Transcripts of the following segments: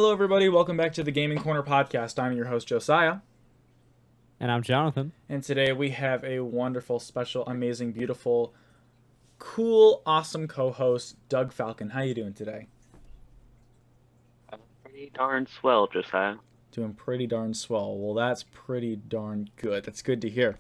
Hello, everybody. Welcome back to the Gaming Corner podcast. I'm your host, Josiah. And I'm Jonathan. And today we have a wonderful, special, amazing, beautiful, cool, awesome co-host, Doug Falcon. How you doing today? Pretty darn swell, Josiah. Doing pretty darn swell. Well, that's pretty darn good. That's good to hear.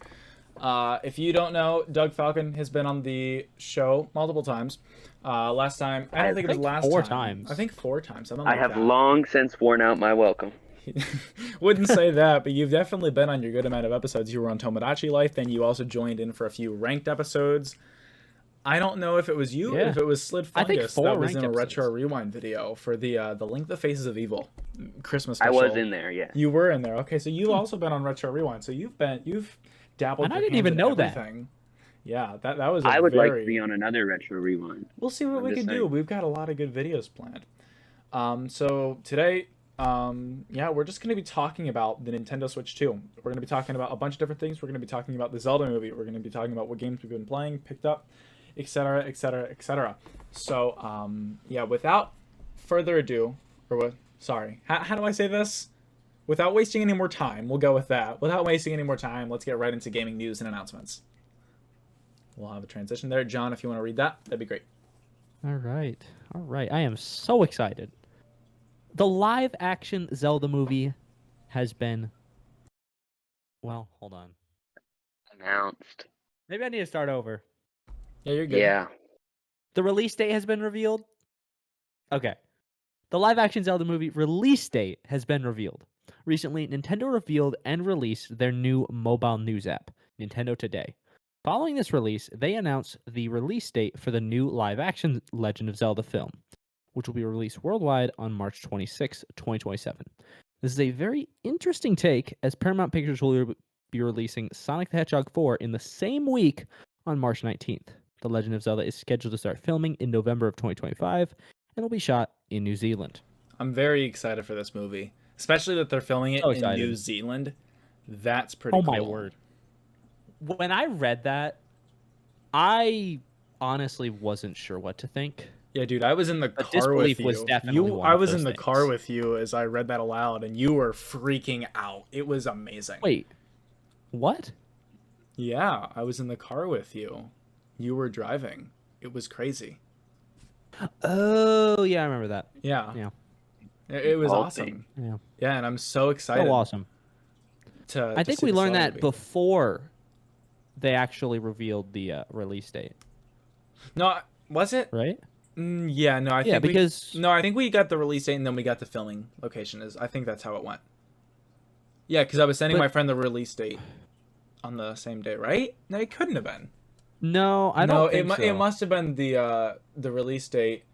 If you don't know, Doug Falcon has been on the show multiple times. Last time, I don't think it was last four time. times. I think 4 times. I have long since worn out my welcome. Wouldn't say that, but you've definitely been on your good amount of episodes. You were on Tomodachi Life, then you also joined in for a few ranked episodes. I don't know if it was you or if it was Slid Fungus that was in a Retro Rewind video for the Link the Faces of Evil Christmas special. I was in there, yeah. You were in there. Okay, so you've also been on Retro Rewind. So you've dabbled. And I didn't even know that. Yeah, that was. I would like to be on another Retro Rewind. We'll see what we can do. We've got a lot of good videos planned. So today, we're just going to be talking about the Nintendo Switch 2. We're going to be talking about a bunch of different things. We're going to be talking about the Zelda movie. We're going to be talking about what games we've been playing, picked up, etc., etc., etc. So, without further ado, how do I say this? Without wasting any more time, we'll go with that. Without wasting any more time, let's get right into gaming news and announcements. We'll have a transition there. John, if you want to read that, that'd be great. All right. I am so excited. The live-action Zelda movie has been... Well, hold on. Announced. Maybe I need to start over. Yeah, you're good. Yeah. The release date has been revealed? Okay. The live-action Zelda movie release date has been revealed. Recently, Nintendo revealed and released their new mobile news app, Nintendo Today. Following this release, they announced the release date for the new live-action Legend of Zelda film, which will be released worldwide on March 26, 2027. This is a very interesting take, as Paramount Pictures will be releasing Sonic the Hedgehog 4 in the same week on March 19th. The Legend of Zelda is scheduled to start filming in November of 2025 and will be shot in New Zealand. I'm very excited for this movie, especially that they're filming it in New Zealand. That's pretty cool. Oh my word. When I read that, I honestly wasn't sure what to think. Yeah, dude, I was in the car with you. Was definitely one I of was those in the things. car with you as I read that aloud, and you were freaking out. It was amazing. Wait, what? Yeah, I was in the car with you. You were driving. It was crazy. Oh, yeah, I remember that. Yeah. It was awesome. Yeah, and I'm so excited. So awesome. I think we learned that movie before they actually revealed the release date. No, was it? Right? Yeah, no, I think I think we got the release date and then we got the filming location. I think that's how it went. Yeah, because I was sending my friend the release date on the same day, right? No, it couldn't have been. No, I don't think so. It must have been the release date.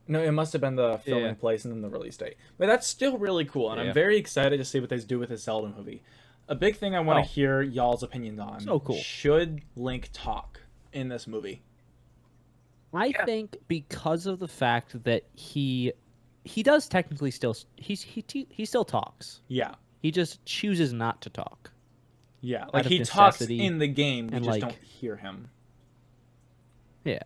No, it must have been the filming place and then the release date. But that's still really cool, and I'm very excited to see what they do with this Zelda movie. A big thing I want to hear y'all's opinions on. So cool. Should Link talk in this movie? I think because of the fact that he does technically still he still talks. Yeah. He just chooses not to talk. Yeah, like he talks in the game, we just don't hear him. Yeah.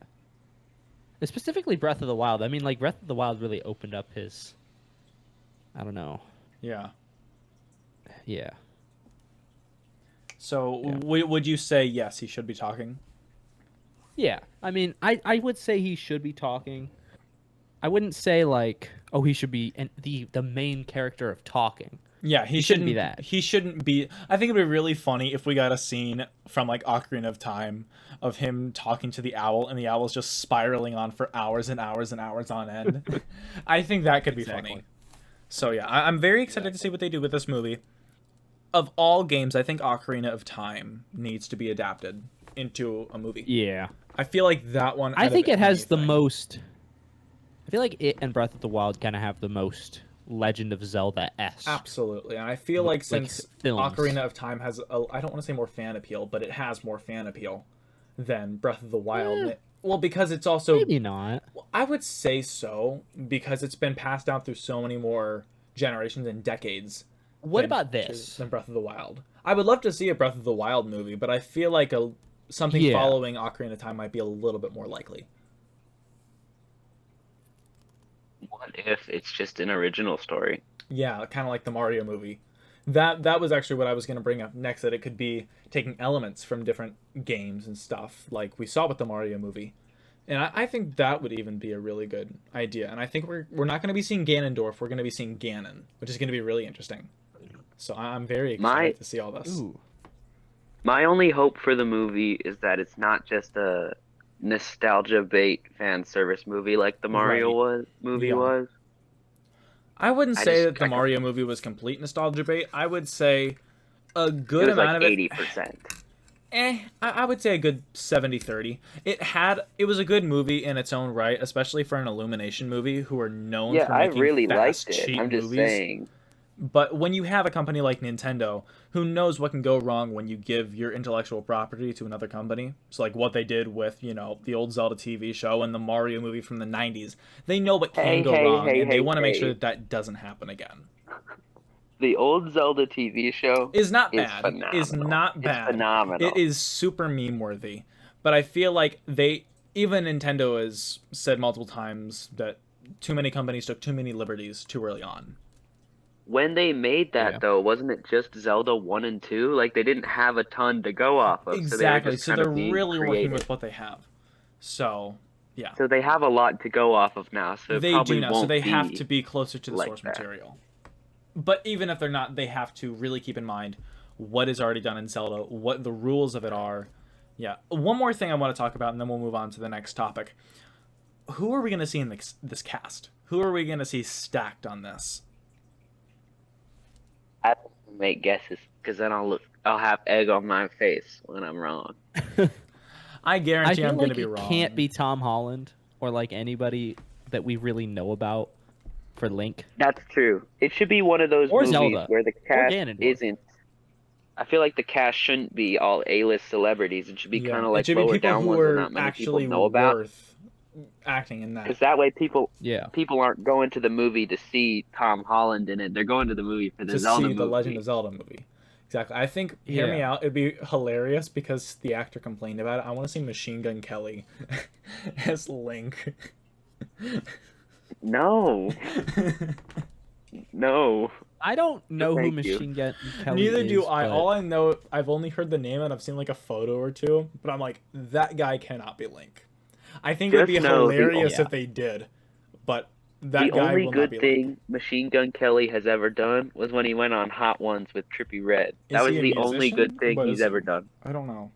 Specifically Breath of the Wild. I mean, like, Breath of the Wild really opened up his... I don't know. Yeah. Yeah. So, would you say, yes, he should be talking? Yeah. I mean, I would say he should be talking. I wouldn't say, like, oh, he should be the main character of talking. Yeah, he shouldn't be that. He shouldn't be... I think it would be really funny if we got a scene from, like, Ocarina of Time of him talking to the owl, and the owl's just spiraling on for hours and hours and hours on end. I think that could be funny. So, yeah, I'm very excited to see what they do with this movie. Of all games, I think Ocarina of Time needs to be adapted into a movie. Yeah. I feel like that one... I think it has the most... I feel like it and Breath of the Wild kind of have the most... Legend of Zelda-esque. Absolutely. And I feel like since films. Ocarina of Time has, I don't want to say more fan appeal, but it has more fan appeal than Breath of the Wild. Well, because it's also... Maybe not. I would say so, because it's been passed down through so many more generations and decades. What about this? Than Breath of the Wild. I would love to see a Breath of the Wild movie, but I feel like something following Ocarina of Time might be a little bit more likely. What if it's just an original story? Yeah, kind of like the Mario movie. That was actually what I was going to bring up next. That it could be taking elements from different games and stuff, like we saw with the Mario movie. And I think that would even be a really good idea. And I think we're not going to be seeing Ganondorf. We're going to be seeing Ganon, which is going to be really interesting. So I'm very My excited to see all this. Ooh. my only hope for the movie is that it's not just a nostalgia bait fan service movie like the Mario Right. movie Yeah. was. I wouldn't I say just that the Mario movie was complete nostalgia bait. I would say a it good was like amount of it. 80%. I would say a good 70-30. It was a good movie in its own right, especially for an Illumination movie who are known Yeah, for I making really fast, liked it. cheap I'm just movies. saying. But when you have a company like Nintendo, who knows what can go wrong when you give your intellectual property to another company? So like what they did with, the old Zelda TV show and the Mario movie from the 90s. They know what can Hey, go hey, wrong, hey, and they hey, want to make sure hey. that that doesn't happen again. The old Zelda TV show Is not is bad. Is phenomenal. not It's bad. It phenomenal. is super meme worthy. But I feel like even Nintendo has said multiple times that too many companies took too many liberties too early on. When they made Yeah. that though, wasn't it just Zelda 1 and 2? Like they didn't have a ton to go off of, so they were Exactly. just So kind they're of being really working with creative. what they have. So, yeah. So they have a lot to go off of now, so it They probably do now. So won't they have to be be closer to the like source that. material. But even if they're not, they have to really keep in mind what is already done in Zelda, what the rules of it are. Yeah. One more thing I want to talk about, and then we'll move on to the next topic. Who are we going to see in this cast? Who are we going to see stacked on this? I don't make guesses because then I'll have egg on my face when I'm wrong. I I guarantee feel I'm going to like be it wrong. can't be Tom Holland or like anybody that we really know about for Link That's true. It should be one of those or movies Zelda where the or cast Ganondorf. isn't. I feel like the cast shouldn't be all A-list celebrities. It should be kind Yeah, of it like should be lower people down who ones that are not many people actually know about. worth acting in that. Because that way Yeah. people aren't going to the movie to see Tom Holland in it. They're going to the movie for the To Zelda see the Legend movie. of Zelda movie. Exactly. I think, hear me Yeah. out, it'd be hilarious because the actor complained about it. I want to see Machine Gun Kelly as Link. No, no. I don't know who Thank you. Machine Gun Kelly Neither is, do I. but All I know, I've only heard the name and I've seen like a photo or two, but I'm like, that guy cannot be Link. I think it would Just be know hilarious Yeah. if they did, but the that guy only will not be good Link. thing Machine Gun Kelly has ever done was when he went on Hot Ones with Trippie Redd. That Is was he a the only good musician? thing What he's is he? ever done. I don't know.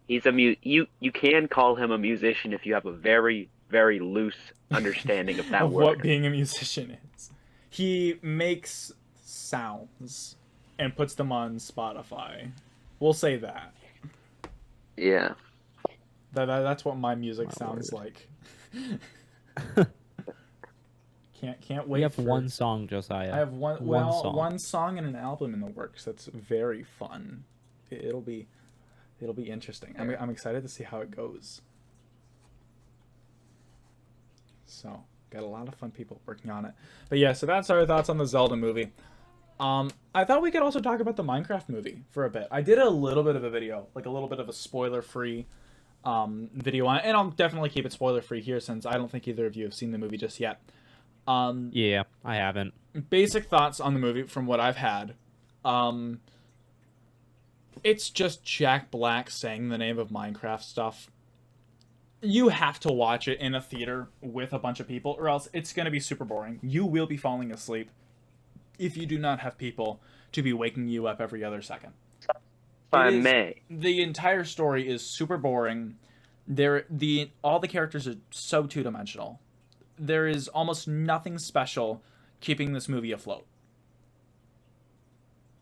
He's you can call him a musician if you have a very very loose understanding of that Of what word. being a musician is. He makes sounds and puts them on Spotify. We'll say that. Yeah. That's what my music My sounds word. like. Can't wait. we have for... one song, Josiah. I have one song. one song and an album in the works. That's very fun. It'll be interesting. I'm excited to see how it goes. So, got a lot of fun people working on it. But yeah, so that's our thoughts on the Zelda movie. I thought we could also talk about the Minecraft movie for a bit. I did a little bit of a video, like a little bit of a spoiler-free video on it, and I'll definitely keep it spoiler-free here since I don't think either of you have seen the movie just yet. Yeah, I haven't. Basic thoughts on the movie from what I've had. It's just Jack Black saying the name of Minecraft stuff. You have to watch it in a theater with a bunch of people, or else it's going to be super boring. You will be falling asleep if you do not have people to be waking you up every other second. If I may. The entire story is super boring. All the characters are so two-dimensional. There is almost nothing special keeping this movie afloat.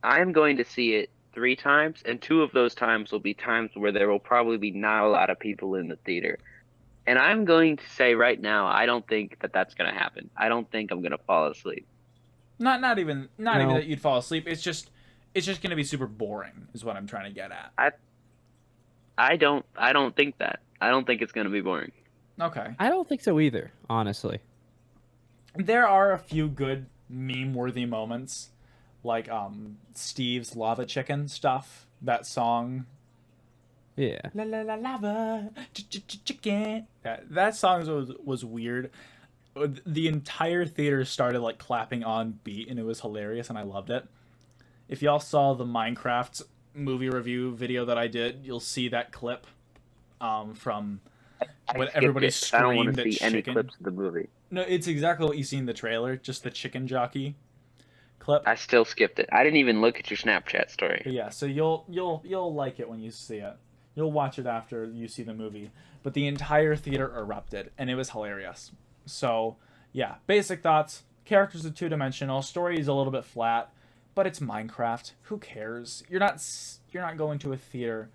I'm going to see it 3 times, and 2 of those times will be times where there will probably be not a lot of people in the theater. And I'm going to say right now, I don't think that that's going to happen. I don't think I'm going to fall asleep. Not even No. that you'd fall asleep. It's just going to be super boring is what I'm trying to get at. I don't think that. I don't think it's going to be boring. Okay. I don't think so either, honestly. There are a few good meme-worthy moments, like Steve's lava chicken stuff. That song. Yeah. La la la lava chicken. That song was weird. the entire theater started like clapping on beat, and it was hilarious, and I loved it. If y'all saw the Minecraft movie review video that I did, you'll see that clip from I when skipped everybody it 'cause I don't want screamed to at see any chicken. clips of the movie. No, it's exactly what you see in the trailer, just the chicken jockey clip. I still skipped it. I didn't even look at your Snapchat story. But yeah, so you'll like it when you see it. You'll watch it after you see the movie. But the entire theater erupted, and it was hilarious. So yeah, basic thoughts. Characters are two-dimensional. Story is a little bit flat, but it's Minecraft. Who cares? You're not going to a theater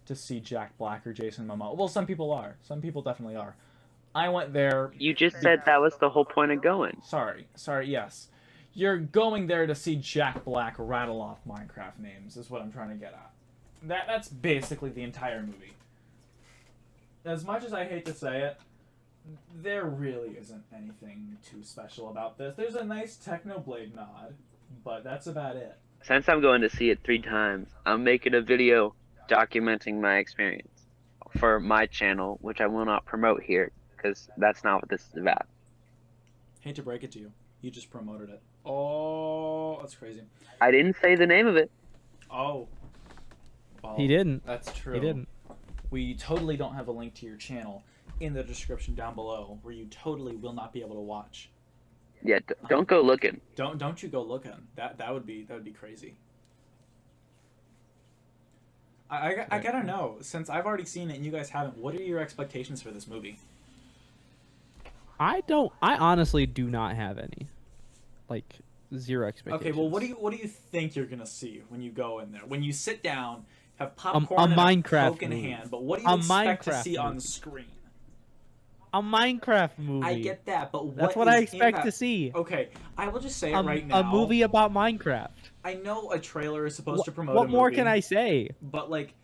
to see Jack Black or Jason Momoa. Well, some people are. Some people definitely are. I went there. You just said that was the whole point of going. Sorry, yes. You're going there to see Jack Black rattle off Minecraft names, is what I'm trying to get at. That's basically the entire movie. As much as I hate to say it, there really isn't anything too special about this. There's a nice Technoblade nod, but that's about it. Since I'm going to see it 3 times, I'm making a video documenting my experience for my channel, which I will not promote here because that's not what this is about. Hate to break it to you. You just promoted it. Oh, that's crazy. I didn't say the name of it. Oh. Well, He didn't. That's true. He didn't. We totally don't have a link to your channel in the description down below, where you totally will not be able to watch. Yeah, don't go looking. Don't you go looking. That would be crazy. I gotta know, since I've already seen it and you guys haven't, what are your expectations for this movie? I honestly do not have any. Like, zero expectations. Okay, well, what do you think you're gonna see when you go in there? When you sit down, have A popcorn and Minecraft a Coke in movie. hand, but what do you A expect to Minecraft see on movie. screen? A Minecraft movie. I get that, but That's what I is in expect that- to see. Okay, I will just say it right now. A movie about Minecraft. I know a trailer is supposed to promote What a movie. more can I say? But like,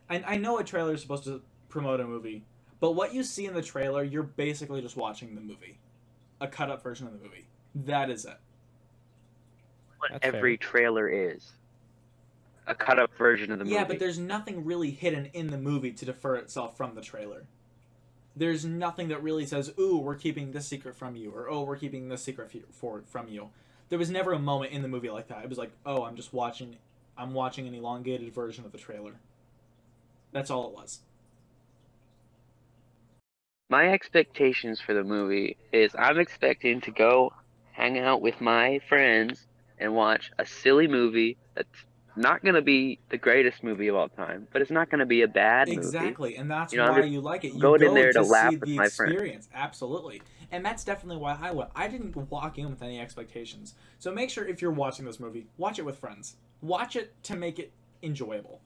I know a trailer is supposed to promote a movie, but what you see in the trailer, you're basically just watching the movie, a cut up version of the movie. That is it. What That's every trailer is. A cut up version of the movie. Yeah, but there's nothing really hidden in the movie to defer itself from the trailer. There's nothing that really says, "Ooh, we're keeping this secret from you," or "Oh, we're keeping this secret from you." There was never a moment in the movie like that. It was like, "Oh, I'm watching an elongated version of the trailer." That's all it was. My expectations for the movie is I'm expecting to go hang out with my friends and watch a silly movie that's not going to be the greatest movie of all time, but it's not going to be a bad movie. Exactly, and that's You know, I'm why just you like it. You going in go there to to laugh see with the my friends. experience. Absolutely. And that's definitely why I went. I didn't walk in with any expectations. So make sure if you're watching this movie, watch it with friends. Watch it to make it enjoyable.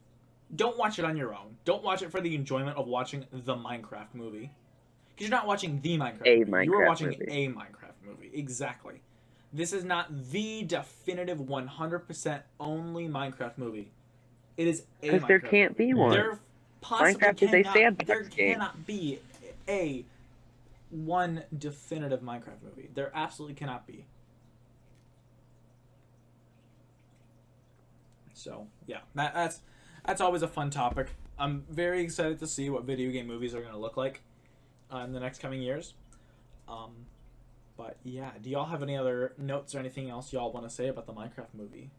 Don't watch it on your own. Don't watch it for the enjoyment of watching the Minecraft movie. Because you're not watching the Minecraft movie. You are Minecraft watching movie. a Minecraft movie. Exactly. This is not the definitive 100% only Minecraft movie. It is a Because there Minecraft can't movie. be one. There possibly Minecraft is a cannot, sandbox there game. cannot be a one definitive Minecraft movie. There absolutely cannot be. So yeah, that's always a fun topic. I'm very excited to see what video game movies are going to look like in the next coming years. But yeah, do y'all have any other notes or anything else y'all want to say about the Minecraft movie?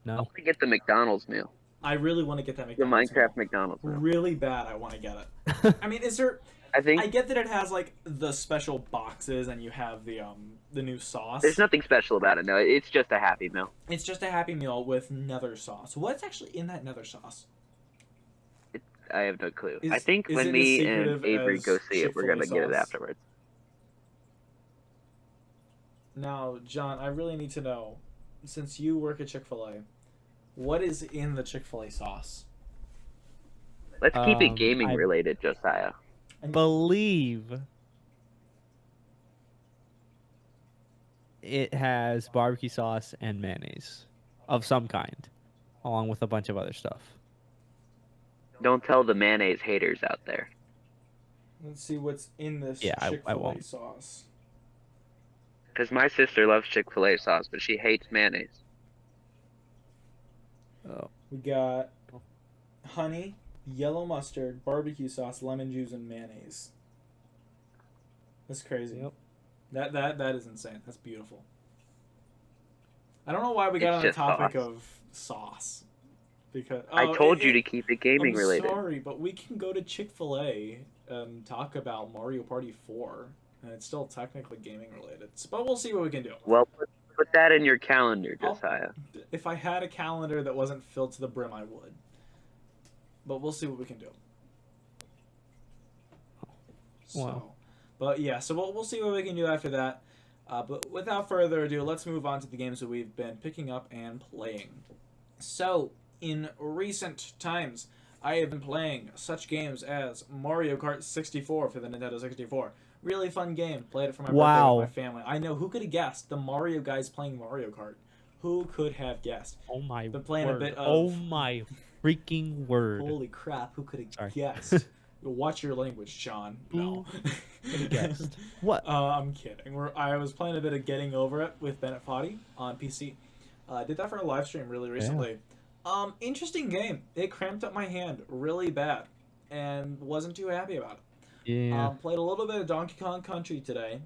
I No. want to get the McDonald's meal. I really want to get that The McDonald's Minecraft meal. McDonald's meal. Really bad, I want to get it. I mean, is there? I think I get that it has like the special boxes and you have the new sauce. there's nothing special about it. No, it's just a Happy Meal. It's just a Happy Meal with nether sauce. What's actually in that nether sauce? I have no clue. Is- I think is when it as me secretive and Avery as go see it, we're Chick-fil-A gonna get it sauce? afterwards. Now, John, I really need to know, since you work at Chick-fil-A, what is in the Chick-fil-A sauce? Let's keep it Um, gaming I- related, Josiah. Believe it has barbecue sauce and mayonnaise of some kind, along with a bunch of other stuff. Don't tell the mayonnaise haters out there. Let's see what's in this Yeah, I Chick-fil-A won't. sauce. Because my sister loves Chick-fil-A sauce, but she hates mayonnaise. Oh. We got honey, yellow mustard, barbecue sauce, lemon juice, and mayonnaise. That's crazy. Yep. That is insane. That's beautiful. I don't know why we got It's on the just topic sauce. of sauce. Because I told you to keep it gaming I'm related. sorry, but we can go to Chick-fil-A and talk about Mario Party 4, and it's still technically gaming related. But we'll see what we can do. Well, put that in your calendar, I'll, Josiah. if I had a calendar that wasn't filled to the brim, I would. But we'll see what we can do. So, Wow. but yeah, so we'll see what we can do after that. But without further ado, let's move on to the games that we've been picking up and playing. So, in recent times, I have been playing such games as Mario Kart 64 for the Nintendo 64. Really fun game. Played it for my birthday with my family. I know, who could have guessed the Mario guys playing Mario Kart? Who could have guessed? Oh my Been playing word. a bit of... Oh my freaking word. Holy crap, who could have Sorry. guessed? Watch your language, John. No. Who guessed? What? I'm kidding. I was playing a bit of Getting Over It with Bennett Foddy on PC. I did that for a live stream really recently. Interesting game. It cramped up my hand really bad and wasn't too happy about it. Yeah. Played a little bit of Donkey Kong Country today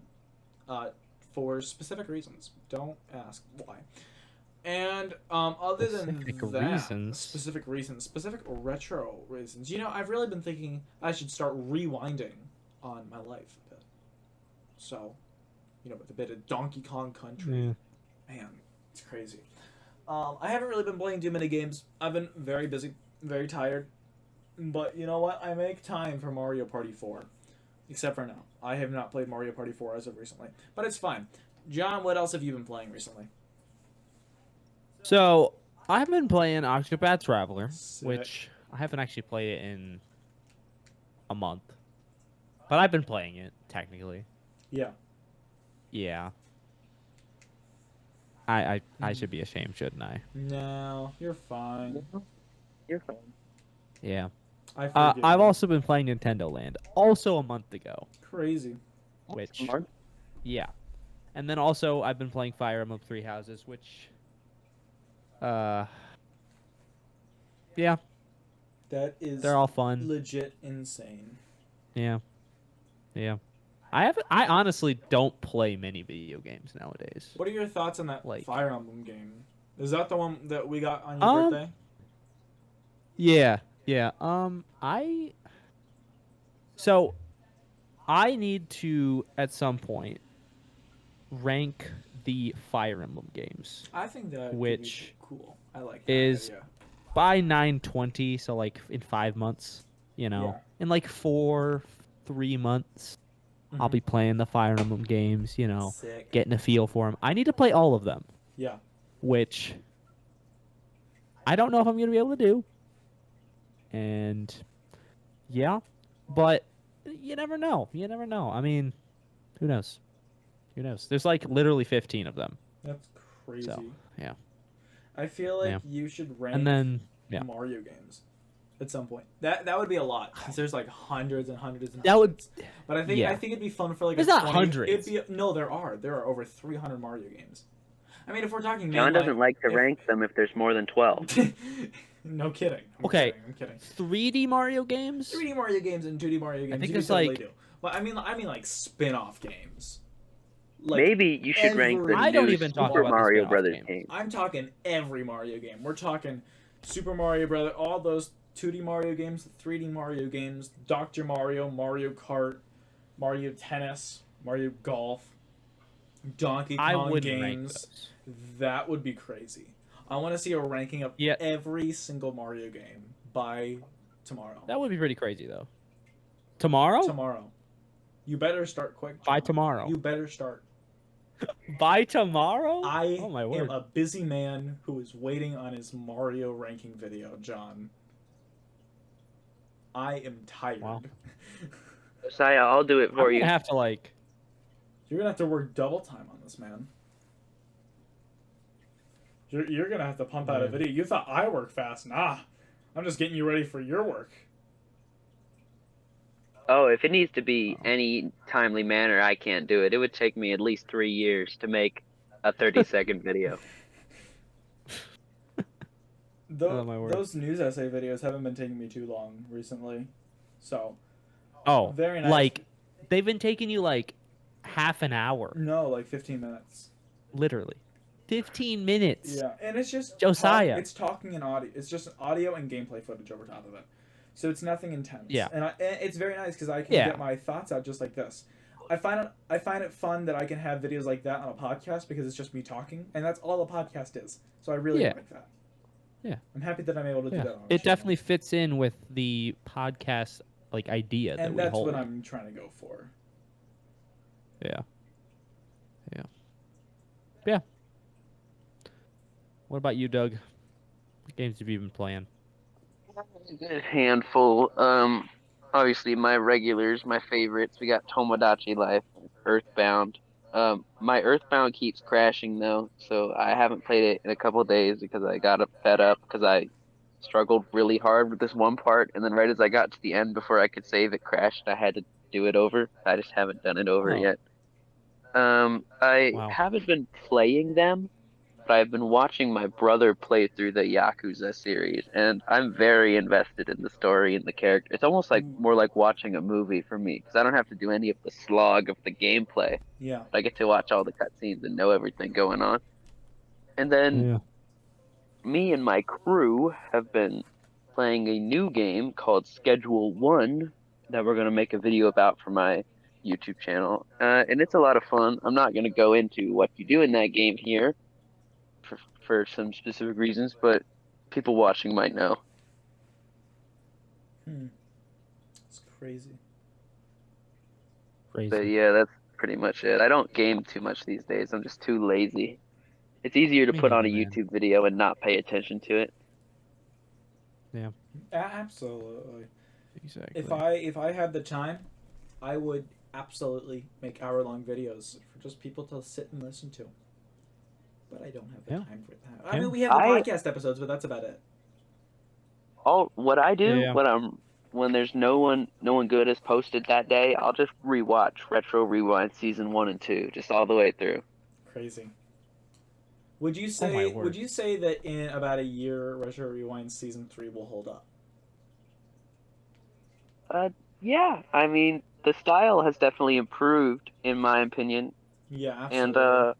for specific reasons. Don't ask why. And other than that, specific retro reasons. You know, I've really been thinking I should start rewinding on my life a bit. So, you know, with a bit of Donkey Kong Country. Yeah. Man, it's crazy. I haven't really been playing too many games. I've been very busy, very tired. But you know what? I make time for Mario Party 4. Except for now. I have not played Mario Party 4 as of recently. But it's fine. John, what else have you been playing recently? So, I've been playing Octopath Traveler, Sick. which I haven't actually played it in a month. But I've been playing it, technically. Yeah. Yeah. I should be ashamed, shouldn't I? No, you're fine. You're fine. Yeah. I forgive I've you. also been playing Nintendo Land, also a month ago. Crazy. Which, Smart. yeah. And then also I've been playing Fire Emblem Three Houses, which, yeah, That is they're all fun. legit insane. Yeah, yeah. I honestly don't play many video games nowadays. What are your thoughts on that Like- Fire Emblem game? Is that the one that we got on your birthday? Yeah, yeah. So I need to at some point rank the Fire Emblem games I think that could which be cool. I like that is idea. by 9/20, so like in 5 months, you know. Yeah. In like 3 months, I'll Mhm. be playing the Fire Emblem games, you know, Sick. getting a feel for them. I need to play all of them, Yeah. which I don't know if I'm going to be able to do. And yeah, but you never know. You never know. I mean, who knows? Who knows? There's like literally 15 of them. That's crazy. So, yeah. I feel like Yeah. you should rank And then, yeah. Mario games at some point. That would be a lot since there's like hundreds and hundreds and That would- hundreds. But I think yeah. it'd be fun for like There's a not 20 hundreds. No, there are over 300 Mario games. I mean, if we're talking John mainline- doesn't like to if- rank them if there's more than 12. No kidding. Okay. I'm kidding. 3D Mario games? 3D Mario games and 2D Mario games. think you there's, totally like- do. But I mean like spin-off games. Like, Maybe you should rank the I don't new even talk Super about the Mario spin-off Brothers games. game. I'm talking every Mario game. We're talking Super Mario Brothers, all those 2D Mario games, 3D Mario games, Dr. Mario, Mario Kart, Mario Tennis, Mario Golf, Donkey I Kong wouldn't rank games. those. That would be crazy. I want to see a ranking of Yeah. every single Mario game by tomorrow. That would be pretty crazy, though. Tomorrow? Tomorrow. You better start quick. By John. tomorrow. You better start. By tomorrow? I Oh, my am word. a busy man who is waiting on his Mario ranking video, John. I am tired. Wow. Josiah, I'll do it I'm for you. gonna have to, like... You're gonna have to work double time on this, man. You're gonna have to pump out a Yeah. video. You thought I work fast? Nah, I'm just getting you ready for your work. Oh, if it needs to be any timely manner, I can't do it. It would take me at least 3 years to make a 30-second video. Tho- Oh, my word. Those news essay videos haven't been taking me too long recently, so Oh, very nice. like, they've been taking you, like, half an hour, No, like 15 minutes. literally. 15 minutes. Yeah, and it's just Josiah. it's talking and audio. It's just audio and gameplay footage over top of it. So it's nothing intense. Yeah. And it's very nice because I can Yeah. get my thoughts out just like this. I find it fun that I can have videos like that on a podcast because it's just me talking, and that's all a podcast is. So I really Yeah. like that. Yeah. I'm happy that I'm able to do Yeah. that on It this channel. definitely fits in with the podcast like idea that And we that's hold. what I'm trying to go for. Yeah. Yeah. Yeah. What about you, Doug? What games have you been playing? A good handful. Obviously my regulars, my favorites. We got Tomodachi Life, Earthbound. My Earthbound keeps crashing though, so I haven't played it in a couple of days because I got fed up because I struggled really hard with this one part, and then right as I got to the end before I could save, it crashed. I had to do it over. I just haven't done it over Oh. yet. I Wow. haven't been playing them, but I've been watching my brother play through the Yakuza series, and I'm very invested in the story and the character. It's almost like more like watching a movie for me, because I don't have to do any of the slog of the gameplay. Yeah. I get to watch all the cutscenes and know everything going on. And then Yeah. me and my crew have been playing a new game called Schedule 1 that we're going to make a video about for my YouTube channel. And it's a lot of fun. I'm not going to go into what you do in that game here for some specific reasons, but people watching might know. It's crazy. Crazy. But yeah, that's pretty much it. I don't game too much these days. I'm just too lazy. It's easier to Me put on a neither, man. YouTube video and not pay attention to it. Yeah. Absolutely. Exactly. If I had the time, I would absolutely make hour-long videos for just people to sit and listen to. But I don't have the time for that. I mean, we have the podcast episodes, but that's about it. What I do Yeah. when there's no one good has posted that day, I'll just rewatch Retro Rewind season 1 and 2 just all the way through. Crazy. Would you Oh my say word. would you say that in about a year Retro Rewind season 3 will hold up? Yeah, I mean, the style has definitely improved in my opinion, Yeah, and absolutely.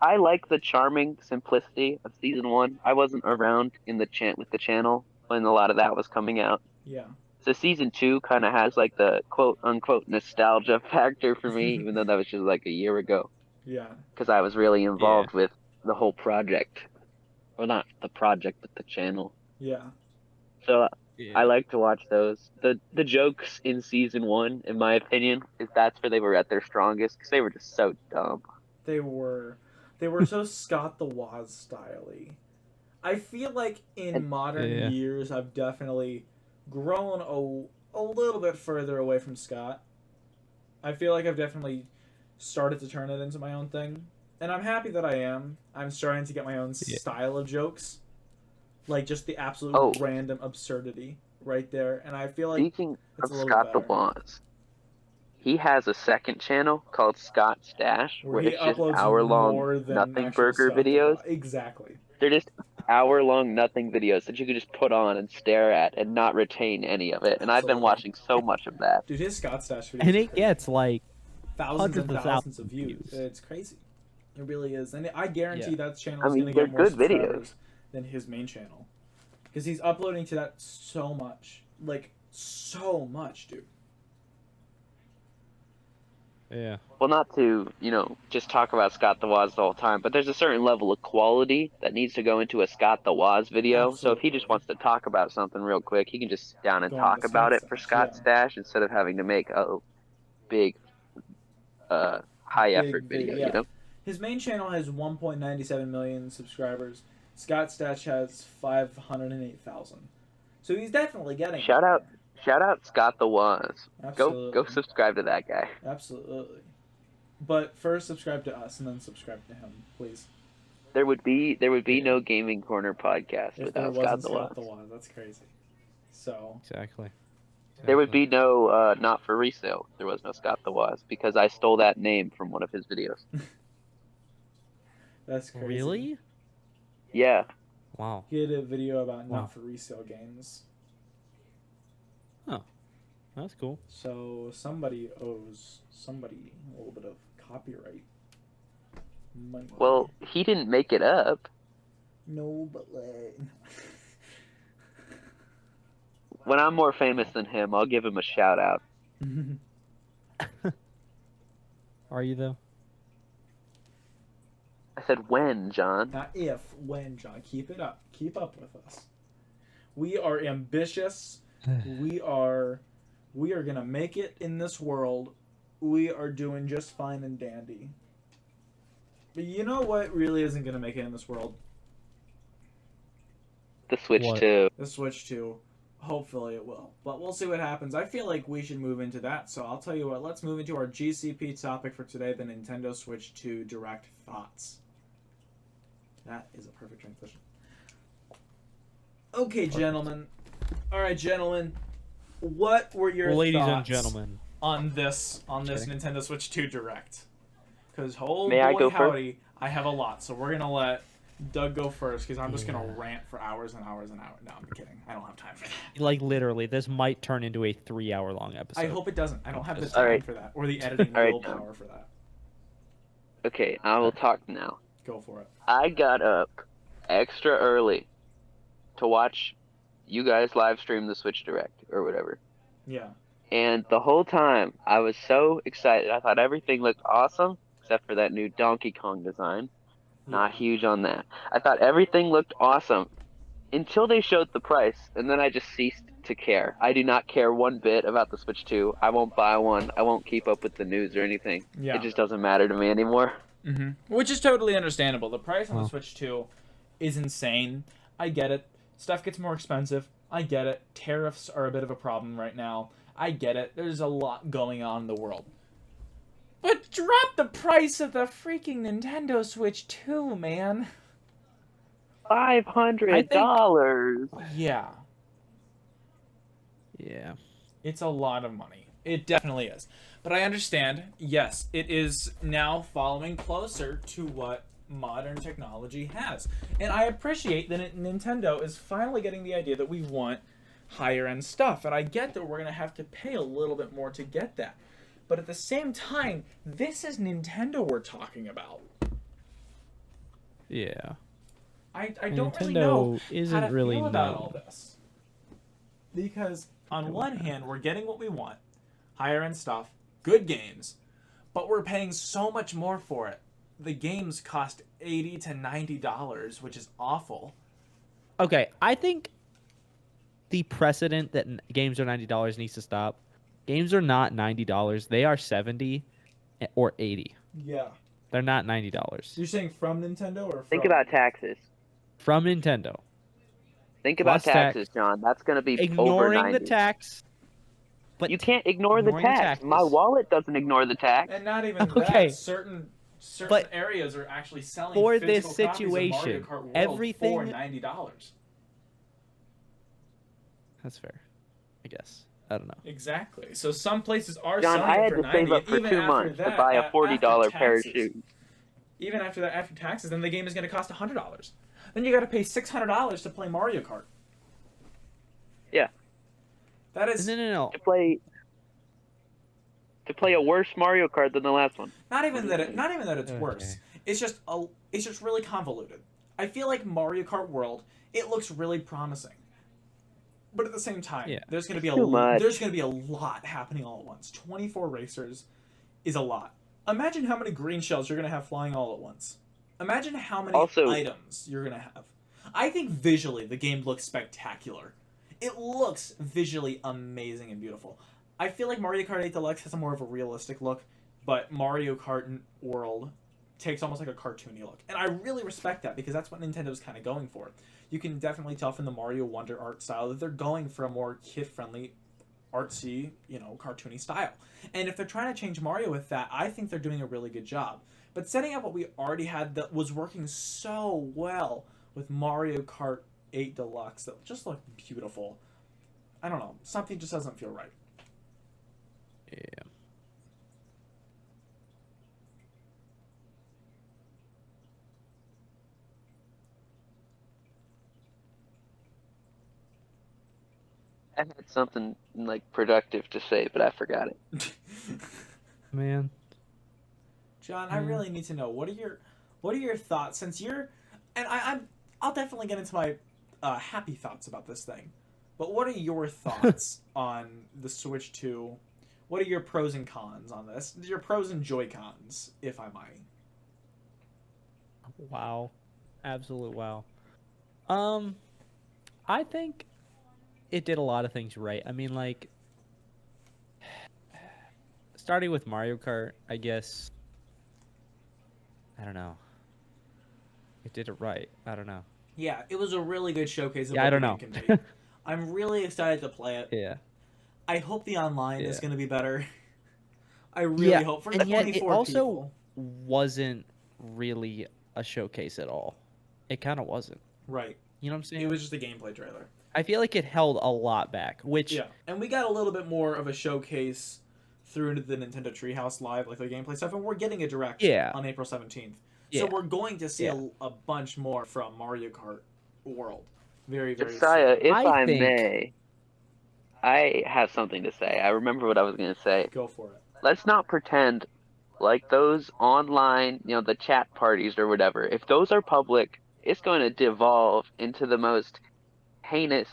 I like the charming simplicity of season 1. I wasn't around in the with the channel when a lot of that was coming out. Yeah. So season 2 kind of has like the quote unquote nostalgia factor for me, even though that was just like a year ago, Yeah. because I was really involved with the whole project. Well, not the project, but the channel. Yeah. So Yeah. I like to watch those. The jokes in season 1, in my opinion, is that's where they were at their strongest, because they were just so dumb. They were so Scott the Woz style-y. I feel like in modern Yeah. years I've definitely grown a little bit further away from Scott. I feel like I've definitely started to turn it into my own thing. And I'm happy that I am. I'm starting to get my own style of jokes. Like just the absolute Oh, random absurdity right there. And I feel like speaking it's of a little Scott the better. Woz, he has a second channel called Scott Stash, Where where he it's just uploads hour-long more than nothing actual burger Scott the videos. Woz. Exactly. They're just hour-long nothing videos that you can just put on and stare at and not retain any of it. And I've been Absolutely. watching so much of that. Dude, his Scott Stash videos And are it crazy. gets like thousands and hundreds of thousands of thousands of views. views. It's crazy. It really is. And I guarantee that channel I is mean, going to they're get more good subscribers videos. than his main channel. Because he's uploading to that so much. Like, so much, dude. Yeah. Well, not to, just talk about Scott the Woz the whole time, but there's a certain level of quality that needs to go into a Scott the Woz video. So if he just Absolutely. wants to talk about something real quick, he can just sit down and Go on talk to about Scott it for Stash, Scott yeah. Stash instead of having to make a big, high effort video, yeah. His main channel has 1.97 million subscribers. Scott Stash has 508,000. So he's definitely getting Shout there. out Scott the Woz. Absolutely. Go subscribe to that guy. Absolutely. But first subscribe to us and then subscribe to him, please. There would be no Gaming Corner podcast If there without wasn't Scott the Scott the Woz. Woz, that's crazy. So Exactly. There would be no Not For Resale. There was no Scott the Woz because I stole that name from one of his videos. that's crazy. Really? Yeah. Wow. He had a video about not for resale games. Oh, that's cool. So somebody owes somebody a little bit of copyright money. Well, he didn't make it up. No, but like. When I'm more famous than him, I'll give him a shout out. Are you though? I said when, John. Not if, when, John. Keep it up. Keep up with us. We are ambitious. we are gonna make it in this world. We are doing just fine and dandy. But you know what really isn't gonna make it in this world? The Switch What? 2. The Switch 2. Hopefully it will. But we'll see what happens. I feel like we should move into that. So I'll tell you what, let's move into our GCP topic for today, the Nintendo Switch 2 Direct Thoughts. That is a perfect transition. Okay, gentlemen. All right, gentlemen. What were your Ladies and thoughts gentlemen, on this Nintendo Switch 2 Direct? Because May I go howdy, I have a lot. So we're gonna let Doug go first because I'm just gonna rant for hours and hours and hours. No, I'm kidding. I don't have time for that. like literally, this might turn into a 3-hour-long episode. I hope it doesn't. I don't have the All time right. for that or the editing All right, willpower for that. Okay, I will talk now. Go for it. I got up extra early to watch you guys live stream the Switch Direct or whatever. Yeah. And the whole time, I was so excited. I thought everything looked awesome, except for that new Donkey Kong design. Not huge on that. I thought everything looked awesome until they showed the price, and then I just ceased to care. I do not care one bit about the Switch 2. I won't buy one. I won't keep up with the news or anything. Yeah. It just doesn't matter to me anymore. Which is totally understandable. The price on the Wow. Switch 2 is insane. I get it. Stuff gets more expensive. I get it. Tariffs are a bit of a problem right now. I get it. There's a lot going on in the world. But drop the price of the freaking Nintendo Switch 2, man. $500. Yeah. Yeah. It's a lot of money. It definitely is. But I understand, yes, it is now following closer to what modern technology has. And I appreciate that Nintendo is finally getting the idea that we want higher end stuff. And I get that we're going to have to pay a little bit more to get that. But at the same time, this is Nintendo we're talking about. Yeah. I don't really know Nintendo isn't how to really feel about known. all this. Because on one hand, we're getting what we want, higher end stuff, good games, but we're paying so much more for it. The games cost $80 to $90, which is awful. Okay, I think the precedent that games are $90 needs to stop. Games are not $90. They are $70 or $80. Yeah. They're not $90. You're saying from Nintendo or from? Think about taxes. From Nintendo. Think about Plus tax. taxes, John. That's going to be over Ignoring 90. the tax. But You can't ignore the ignoring the tax. My taxes. wallet doesn't ignore the tax. And not even Okay. that. Certain But areas are actually selling for this physical copies of Mario situation, Kart World everything- for $90. That's fair. I guess. I don't know. Exactly. So some places are John, selling I it had for to 90, save up for even 2 after months to that, buy a after $40 pair of taxes. shoes. Even after that, after taxes, then the game is going to cost $100. Then you got to pay $600 to play Mario Kart. Yeah. That is No. To play a worse Mario Kart than the last one. not even that it's Okay. worse. It's just really convoluted. I feel like Mario Kart World, it looks really promising. But at the same time, Yeah. there's going to be Too much. there's going to be a lot happening all at once. 24 racers is a lot. Imagine how many green shells you're going to have flying all at once. Imagine how many Also- items you're going to have. I think visually the game looks spectacular. It looks visually amazing and beautiful. I feel like Mario Kart 8 Deluxe has a more of a realistic look, but Mario Kart World takes almost like a cartoony look. And I really respect that because that's what Nintendo's kind of going for. You can definitely tell from the Mario Wonder art style that they're going for a more kid-friendly, artsy, cartoony style. And if they're trying to change Mario with that, I think they're doing a really good job. But setting up what we already had that was working so well with Mario Kart 8 Deluxe that just looked beautiful. I don't know. Something just doesn't feel right. Yeah. I had something productive to say, but I forgot it. Man. John, I really need to know what are your thoughts since you're, and I'll definitely get into my happy thoughts about this thing, but what are your thoughts on the Switch 2? What are your pros and cons on this? Your pros and Joy-Cons, if I might. Wow. Absolute wow. I think it did a lot of things right. I mean, like, starting with Mario Kart, I guess. I don't know. It did it right. I don't know. Yeah, it was a really good showcase of Yeah, what I the don't game know. can be. I'm really excited to play it. Yeah. I hope the online is Yeah. going to be better. I really Yeah, hope for and yet it 24 also people. wasn't really a showcase at all. It kind of wasn't. Right. You know what I'm saying? It was just a gameplay trailer. I feel like it held a lot back, which Yeah, and we got a little bit more of a showcase through the Nintendo Treehouse Live, like the gameplay stuff, and we're getting a direct Yeah. on April 17th. Yeah. So we're going to see Yeah. a bunch more from Mario Kart World. Very, very Josiah, soon. if I I think- may, I have something to say. I remember what I was going to say. Go for it. Let's not pretend like those online, the chat parties or whatever, if those are public, it's going to devolve into the most heinous,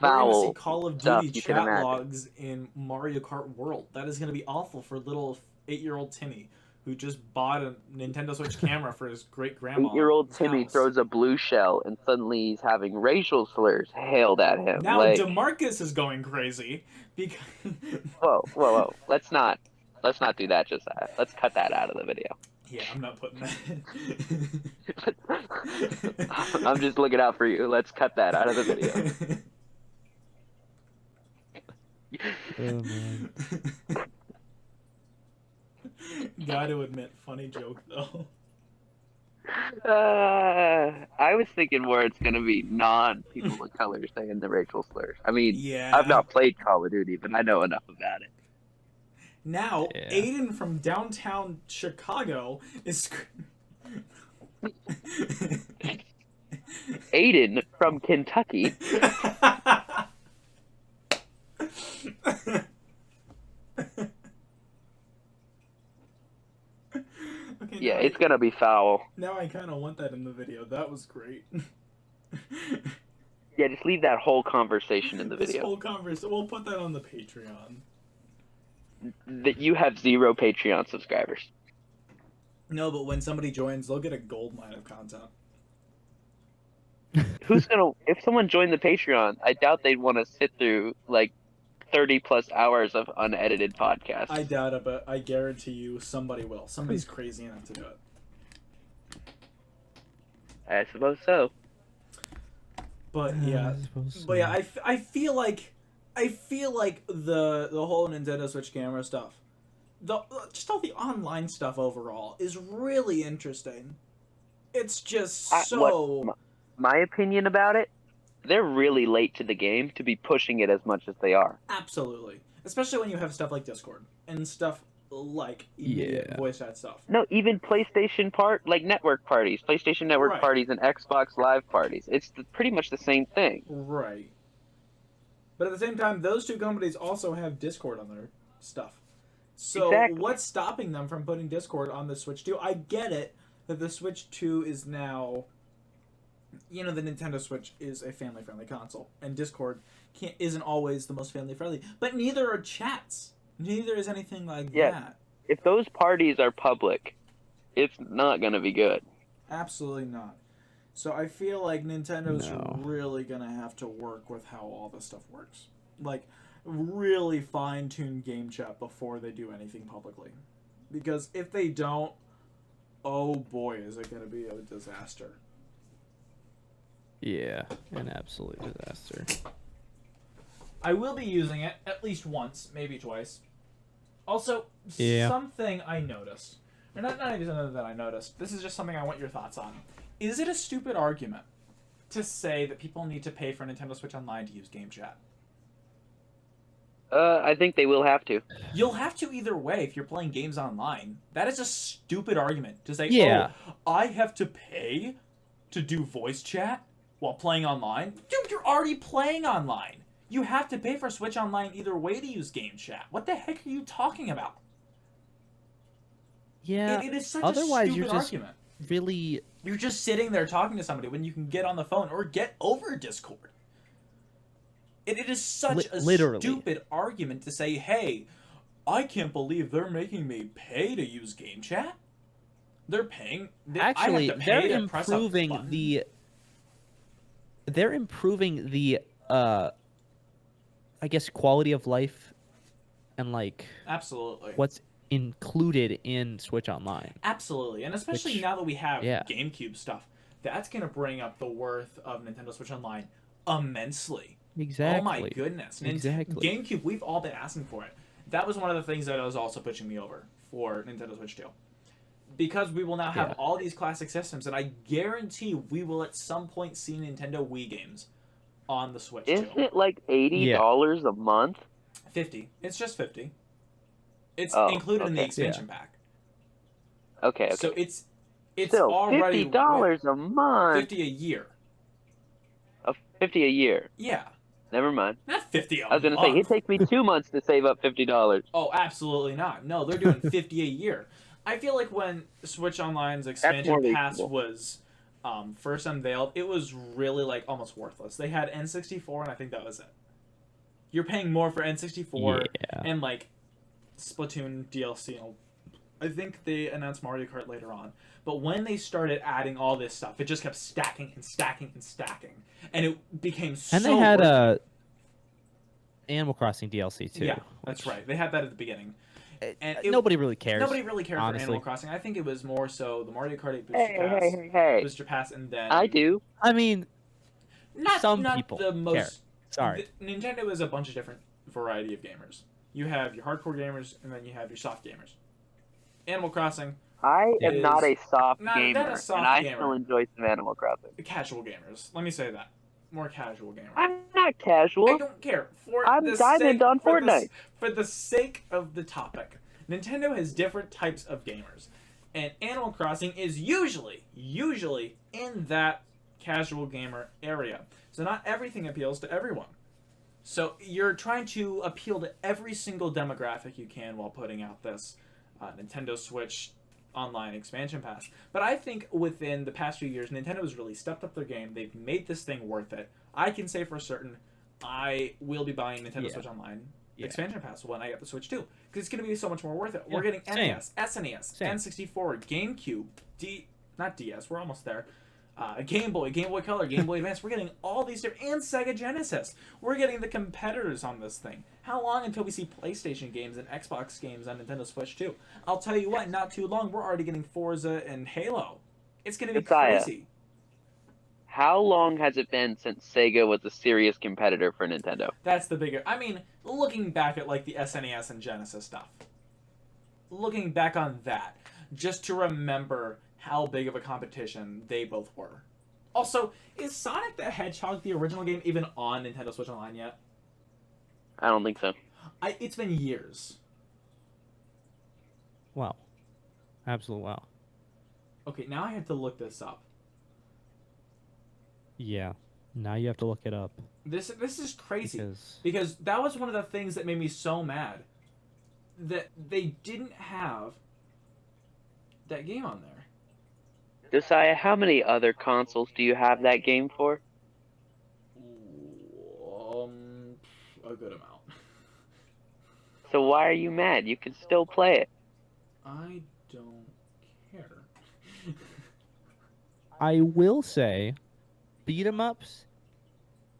We're going to see foul Call of stuff Duty you can chat imagine. logs in Mario Kart World. That is going to be awful for little 8-year-old Timmy, who just bought a Nintendo Switch camera for his great-grandma. 8-year-old Timmy throws a blue shell and suddenly he's having racial slurs hailed at him. Now like, DeMarcus is going crazy because whoa. Let's not do that, Josiah. Let's cut that out of the video. Yeah, I'm not putting that in. I'm just looking out for you. Let's cut that out of the video. Oh man. Gotta admit, funny joke though. I was thinking more it's gonna be non-people of color saying the racial slurs. I mean, Yeah. I've not played Call of Duty, but I know enough about it. Now, Yeah. Aiden from downtown Chicago is. Aiden from Kentucky. Okay, Yeah, now it's gonna be foul. Now I kind of want that in the video. That was great. Yeah, just leave that whole conversation in the This video. whole conversation, we'll put that on the Patreon. That you have 0 Patreon subscribers. No, but when somebody joins, they'll get a gold mine of content. If someone joined the Patreon, I doubt they'd want to sit through like 30 plus hours of unedited podcasts. I doubt it, but I guarantee you somebody will. Somebody's crazy enough to do it. I suppose so. But yeah, I feel like the whole Nintendo Switch camera stuff, just all the online stuff overall is really interesting. It's just My opinion about it, they're really late to the game to be pushing it as much as they are. Absolutely, especially when you have stuff like Discord and stuff like immediate voice chat stuff. No, even PlayStation network parties, PlayStation Network Right. parties, and Xbox Live parties. It's pretty much the same thing. Right. But at the same time, those two companies also have Discord on their stuff. So Exactly. What's stopping them from putting Discord on the Switch 2? I get it that the Switch 2 is now, the Nintendo Switch is a family-friendly console, and Discord isn't always the most family-friendly. But neither are chats. Neither is anything like that. If those parties are public, it's not going to be good. Absolutely not. So I feel like Nintendo's really going to have to work with how all this stuff works. Like, really fine-tune game chat before they do anything publicly. Because if they don't, oh boy, is it going to be a disaster. Yeah, an absolute disaster. I will be using it at least once, maybe twice. Also, something I noticed. Or not even something that I noticed. This is just something I want your thoughts on. Is it a stupid argument to say that people need to pay for Nintendo Switch Online to use game chat? I think they will have to. You'll have to either way if you're playing games online. That is a stupid argument to say, I have to pay to do voice chat while playing online? Dude, you're already playing online. You have to pay for Switch Online either way to use game chat. What the heck are you talking about? Yeah. It is such Otherwise, a you're stupid just argument. really. You're just sitting there talking to somebody when you can get on the phone or get over Discord. It is such a Literally. stupid argument to say, hey, I can't believe they're making me pay to use game chat. They're paying. Actually, I have to pay to press a improving button. they're improving the I guess quality of life and like Absolutely. what's included in Switch Online. Absolutely, and especially Which- now that we have yeah. GameCube stuff, that's gonna bring up the worth of Nintendo Switch Online immensely. Exactly. Oh my goodness. Exactly. GameCube, we've all been asking for it. That was one of the things that was also pushing me over for Nintendo Switch 2. Because we will now have Yeah. all these classic systems, and I guarantee we will at some point see Nintendo Wii games on the Switch Isn't 2. it like $80 a month? 50. It's just 50. It's Oh, included in the okay. expansion pack. Okay. So it's Still, already $50 a month. 50 a year. 50 a year. Yeah. Never mind. Not 50 a I was gonna say it takes me 2 months to save up $50. Oh, absolutely not. No, they're doing 50 a year. I feel like when Switch Online's expansion more pass reasonable. was first unveiled, it was really like almost worthless. They had N64, and I think that was it. You're paying more for N64 Yeah. and like Splatoon DLC. I think they announced Mario Kart later on. But when they started adding all this stuff, it just kept stacking and stacking and stacking, and it became so. And they had worth it. Animal Crossing DLC too. Yeah, that's right. They had that at the beginning. And Nobody really cares. Nobody really cared honestly. for Animal Crossing. I think it was more so the Mario Kart 8 Booster Pass, Hey. Booster Pass, and then I do. I mean, not some not people the most. care. Sorry. Nintendo is a bunch of different variety of gamers. You have your hardcore gamers, and then you have your soft gamers. Animal Crossing, I am not a soft not gamer, a soft and I gamer. still enjoy some Animal Crossing. casual gamers. Let me say that. More casual gamers. I'm not casual. I don't care. I'm diamond on Fortnite. For the sake of the topic, Nintendo has different types of gamers, and Animal Crossing is usually in that casual gamer area. So not everything appeals to everyone. So you're trying to appeal to every single demographic you can while putting out this Nintendo Switch Online expansion pass. But I think within the past few years, Nintendo has really stepped up their game. They've made this thing worth it. I can say for certain, I will be buying Nintendo Switch Online expansion pass when I get the Switch 2, because it's going to be so much more worth it. We're getting NES, SNES, N64, GameCube, not DS, we're almost there. Game Boy Color, Game Boy Advance. We're getting all these different, and Sega Genesis. We're getting the competitors on this thing. How long until we see PlayStation games and Xbox games on Nintendo Switch 2? I'll tell you what, not too long. We're already getting Forza and Halo. It's going to be Josiah, crazy. How long has it been since Sega was a serious competitor for Nintendo? That's the bigger. I mean, looking back at like the SNES and Genesis stuff. Looking back on that, just to remember how big of a competition they both were. Also, is Sonic the Hedgehog, the original game, even on Nintendo Switch Online yet? I don't think so. It's been years. Wow. Absolute wow. Okay, now I have to look this up. Yeah. Now you have to look it up. This is crazy. Because Because that was one of the things that made me so mad. That they didn't have that game on there. Josiah, how many other consoles do you have that game for? A good amount. So why are you mad? You can still play it. I don't care. I will say, beat 'em ups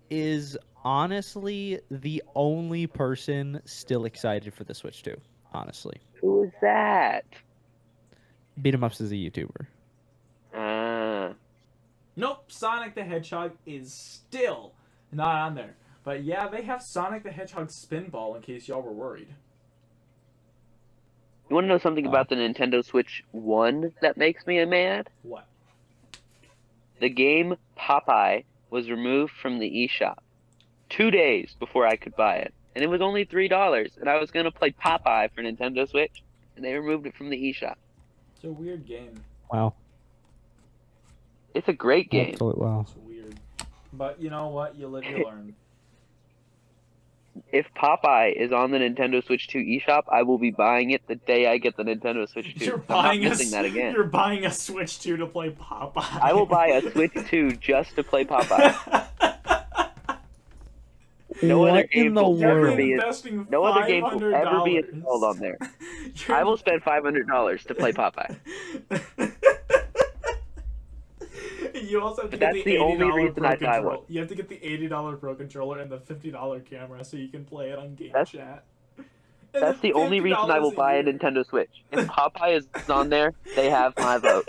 is honestly the only person still excited for the Switch 2. Honestly, Who is that? beat 'em ups is a YouTuber. Nope, Sonic the Hedgehog is still not on there. But yeah, they have Sonic the Hedgehog Spinball in case y'all were worried. You want to know something about the Nintendo Switch 1 that makes me mad? What? The game Popeye was removed from the eShop 2 days before I could buy it. And it was only $3, and I was going to play Popeye for Nintendo Switch, and they removed it from the eShop. It's a weird game. Wow. It's a great game. Absolute wow. It's weird. But you know what? You live, you learn. if Popeye is on the Nintendo Switch 2 eShop, I will be buying it the day I get the Nintendo Switch 2. You're I'm not buying missing that again. You're buying a Switch 2 to play Popeye. I will buy a Switch 2 just to play Popeye. No What other in games the will ever world? be investing no other games will ever be $500. installed on there. I will spend $500 to play Popeye. You also have to But get that's the the only $80 reason Pro I'd buy controller. one. You have to get the $80 Pro controller and the $50 camera so you can play it on Game That's- Chat. That's the only reason I will buy a Nintendo Switch. If Popeye is on there, they have my vote.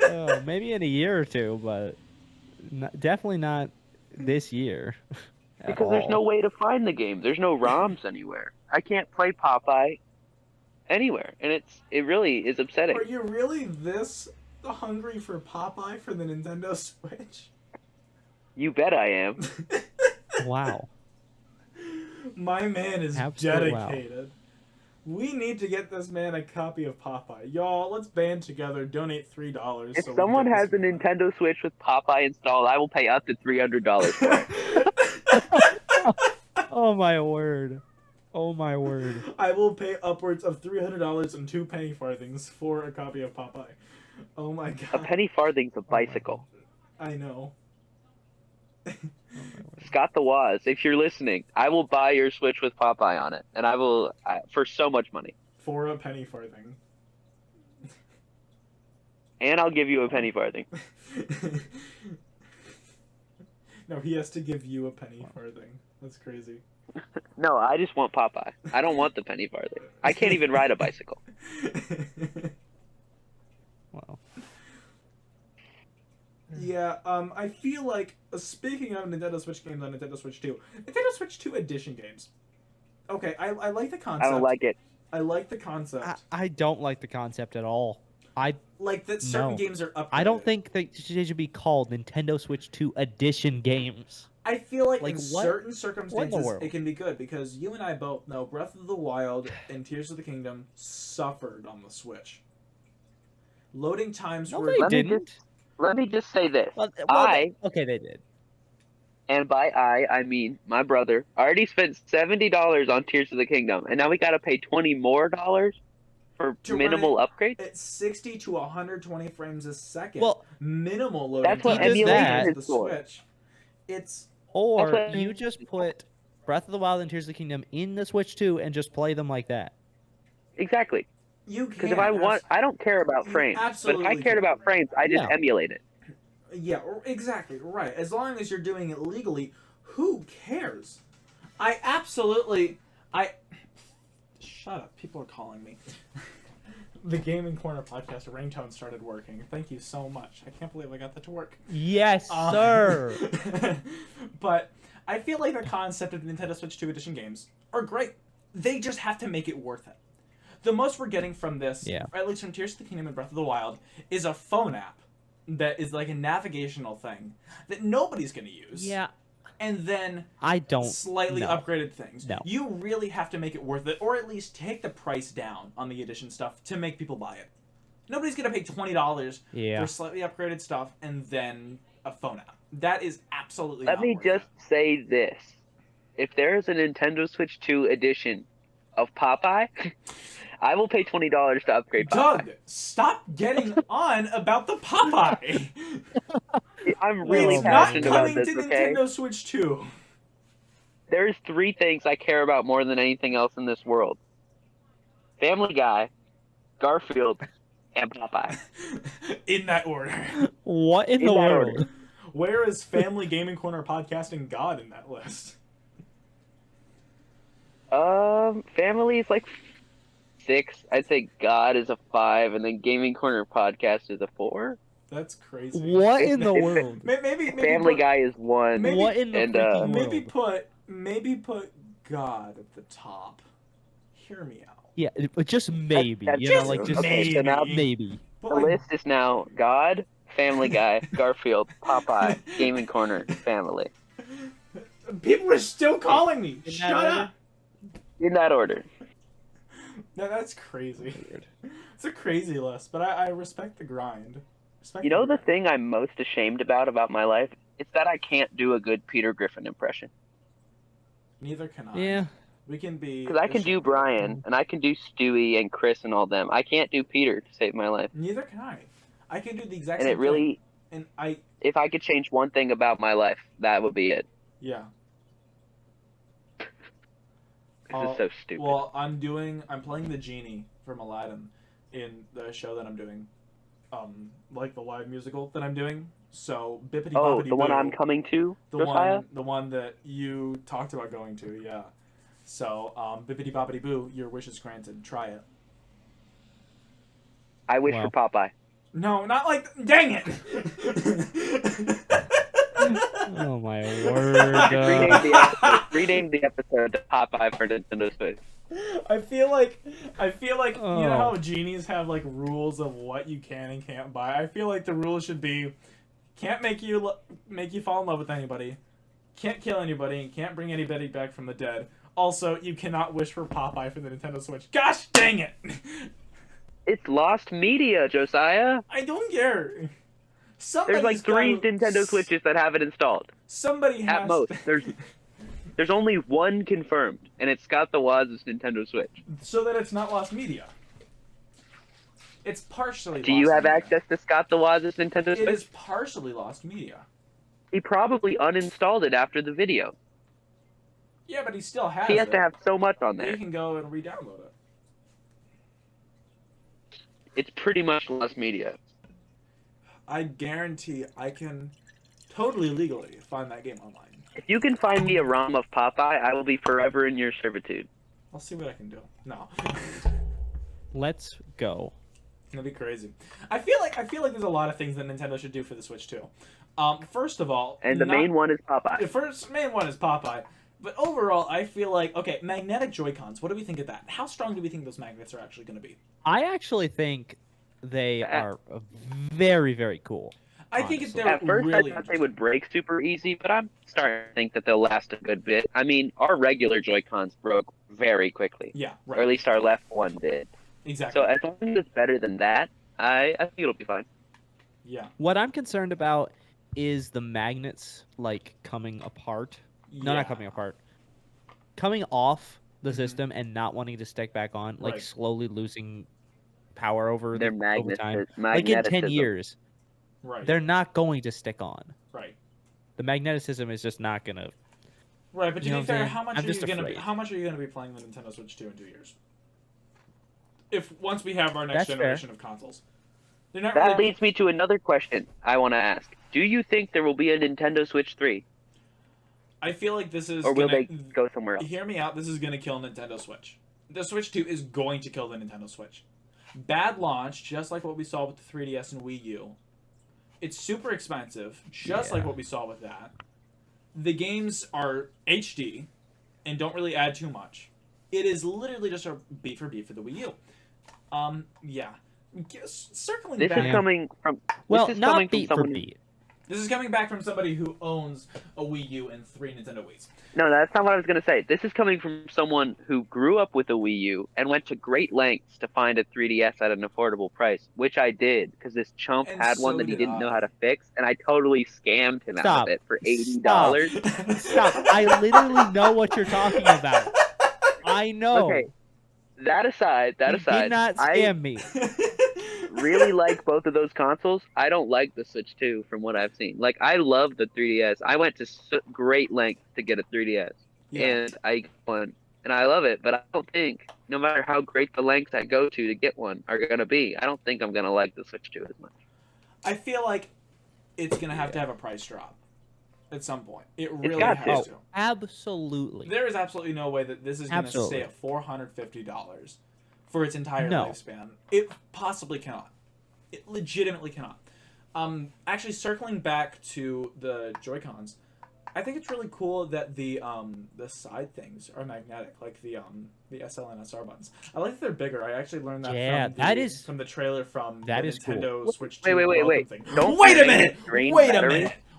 Oh, maybe in a year or two, but definitely not this year. Because there's no way to find the game. There's no ROMs anywhere. I can't play Popeye anywhere, and it really is upsetting. Are you really this hungry for Popeye for the Nintendo Switch? You bet I am. Wow. My man is Absolute wow. dedicated. We need to get this man a copy of Popeye. Y'all, let's band together, donate $3. If so we someone get this has a man. Nintendo Switch with Popeye installed, I will pay up to $300 for it. Oh my word. Oh my word. I will pay upwards of $300 and 2 penny farthings for a copy of Popeye. Oh my god. A penny farthing's a bicycle. I know. Scott the Waz, if you're listening, I will buy your Switch with Popeye on it, and I will for so much money. For a penny farthing. And I'll give you a penny farthing. No, he has to give you a penny farthing. That's crazy. No, I just want Popeye. I don't want the penny farthing. I can't even ride a bicycle. Wow. Yeah, I feel like, speaking of Nintendo Switch games on Nintendo Switch 2, Nintendo Switch 2 edition games. Okay, I like the concept. I don't like it. I like the concept. I don't like the concept at all. Like that certain No. games are upgraded. I don't think they should be called Nintendo Switch 2 Edition games. I feel like, Like, in what? certain What in the circumstances world? it can be good, because you and I both know Breath of the Wild and Tears of the Kingdom suffered on the Switch. Loading times No, were... they Let me didn't. Let me just say this. Okay, they did. And by I mean my brother, already spent $70 on Tears of the Kingdom, and now we gotta pay $20 more for To minimal run upgrades? At 60 to 120 frames a second. Well, minimal loading that's what times emulation on is the for. Switch. It's... Or That's what- you just put Breath of the Wild and Tears of the Kingdom in the Switch 2 and just play them like that. Exactly. You Because can... if I want, I don't care about You frames. But if I absolutely cared can. about frames, I just Yeah. emulate it. Yeah, exactly, right. As long as you're doing it legally, who cares? I absolutely... Shut up, people are calling me. The Gaming Corner podcast ringtone started working. Thank you so much. I can't believe I got that to work. Yes, sir. But I feel like the concept of Nintendo Switch 2 edition games are great. They just have to make it worth it. The most we're getting from this, Yeah. or at least from Tears of the Kingdom and Breath of the Wild, is a phone app that is like a navigational thing that nobody's going to use. Yeah, And then I don't. slightly no. upgraded things. No. You really have to make it worth it, or at least take the price down on the edition stuff to make people buy it. Nobody's going to pay $20 Yeah. for slightly upgraded stuff and then a phone app. That is absolutely Let not me worth just it. say this. If there is a Nintendo Switch 2 edition of Popeye, I will pay $20 to upgrade Popeye. Doug, stop getting on about the Popeye. I'm really It's not passionate about coming this, to okay? Nintendo Switch 2. There's 3 things I care about more than anything else in this world. Family Guy, Garfield, and Popeye. In that order. What in In the that world? order. Where is Family Gaming Corner Podcasting God in that list? Family is like 6. I'd say God is a 5, and then Gaming Corner Podcast is a 4. That's crazy. What in the If- world? Maybe Family put, Guy is 1. Maybe- What in the and, freaking Maybe world? put God at the top. Hear me out. Yeah, but just maybe. that's You know, just like just okay, so now maybe. But the like, list is now God, Family Guy, Garfield, Popeye, Gaming Corner, Family. people are still calling me. In that Shut order? up. In that order. No, that's crazy. It's a crazy list, but I respect the grind. Respect You know the the thing I'm most ashamed about my life It's that I can't do a good Peter Griffin impression. Neither can I. Yeah. We can be. Because I can do Brian, and I can do Stewie and Chris and all them. I can't do Peter to save my life. Neither can I. I can do the exact And same it really, thing. And if I could change one thing about my life, that would be it. yeah. This is so stupid. Well, I'm playing the genie from Aladdin in the show that I'm doing, like the live musical that I'm doing. So bippity boppity boo. The one I'm coming to, Josiah? The one that you talked about going to, yeah. So bippity boppity boo, your wish is granted. Try it. I wish for Popeye. No, not like. Dang it! Oh my word! Rename the episode to Popeye for Nintendo Switch. I feel like you know how genies have like rules of what you can and can't buy. I feel like the rules should be can't make you fall in love with anybody, can't kill anybody, and can't bring anybody back from the dead. Also, you cannot wish for Popeye for the Nintendo Switch. Gosh dang it! It's lost media, Josiah. I don't care. There's like 3 Nintendo Switches that have it installed. Somebody has at most. There's only one confirmed, and it's Scott the Waz's Nintendo Switch. So that it's not lost media. It's partially. Do you have access to Scott the Waz's Nintendo Switch? It is partially lost media. He probably uninstalled it after the video. Yeah, but he still has. He has to have so much on there. You can go and re-download it. It's pretty much lost media. I guarantee I can totally legally find that game online. If you can find me a ROM of Popeye, I will be forever in your servitude. I'll see what I can do. No. Let's go. That'd be crazy. I feel like there's a lot of things that Nintendo should do for the Switch too. First of all, and the main one is Popeye. The main one is Popeye. But overall, I feel like, okay, magnetic Joy-Cons, what do we think of that? How strong do we think those magnets are actually going to be? I actually think they are very, very cool. I think they're at first really I thought they would break super easy, but I'm starting to think that they'll last a good bit. I mean, our regular Joy-Cons broke very quickly. Yeah, right. Or at least our left one did. Exactly. So as long as it's better than that, I think it'll be fine. Yeah. What I'm concerned about is the magnets, like, coming apart. No, not coming apart. Coming off the system and not wanting to stick back on, like slowly losing power over their over time. Like in 10 years, they're not going to stick on. Right. The magneticism is just not gonna. Right, but to be fair, how much are you gonna be playing the Nintendo Switch 2 in 2 years? If once we have our next generation of consoles. That leads me to another question I want to ask. Do you think there will be a Nintendo Switch 3? I feel like this is. Or will they go somewhere else? Hear me out. This is going to kill Nintendo Switch. The Switch 2 is going to kill the Nintendo Switch. Bad launch, just like what we saw with the 3DS and Wii U. It's super expensive, just like what we saw with that. The games are HD and don't really add too much. It is literally just a beat for beat for the Wii U. Yeah. Circling this back. Is coming from. Well, this is not coming beat from for someone... beat. This is coming back from somebody who owns a Wii U and 3 Nintendo Wiis. No, that's not what I was going to say. This is coming from someone who grew up with a Wii U and went to great lengths to find a 3DS at an affordable price, which I did, because this chump had one that he didn't know how to fix, and I totally scammed him out of it for $80. Stop. I literally know what you're talking about. I know. Okay. That aside, You did not scam me. Really like both of those consoles. I don't like the Switch 2 from what I've seen. Like, I love the 3DS. I went to great lengths to get a 3DS. Yeah. And I got one. And I love it, but I don't think, no matter how great the lengths I go to get one are going to be, I don't think I'm going to like the Switch 2 as much. I feel like it's going to have a price drop at some point. It really has to. Absolutely. There is absolutely no way that this is going to stay at $450 for its entire lifespan. It possibly cannot. It legitimately cannot. Actually, circling back to the Joy-Cons, I think it's really cool that the side things are magnetic, like the SL and SR buttons. I like that they're bigger. I actually learned that from the trailer from the Nintendo Switch 2 Wait. thing. Don't Wait a minute!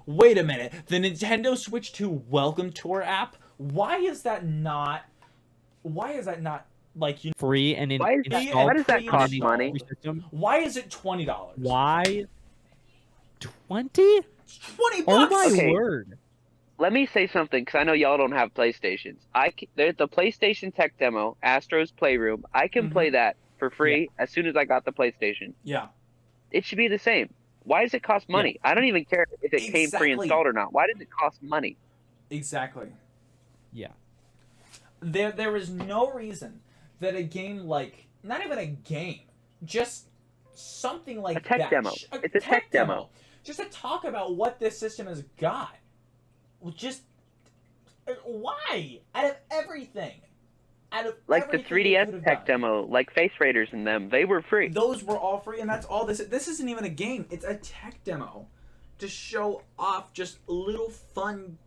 Wait a minute! The Nintendo Switch 2 Welcome Tour app. Why is that not like free and why does that cost money? Why is it $20? Why 20? It's $20. Oh my Okay. word! Let me say something, because I know y'all don't have PlayStations. There's the PlayStation Tech demo, Astro's Playroom. I can play that for free as soon as I got the PlayStation. Yeah. It should be the same. Why does it cost money? I don't even care if it came Exactly. pre-installed or not. Why does it cost money? Exactly. Yeah. There is no reason that a game like, not even a game, just something like A tech that. demo. It's a tech demo. Just to talk about what this system has got. Just why? Out of everything. Like the 3DS tech demo, like Face Raiders and them, they were free. Those were all free, and that's all this. This isn't even a game. It's a tech demo to show off just little fun,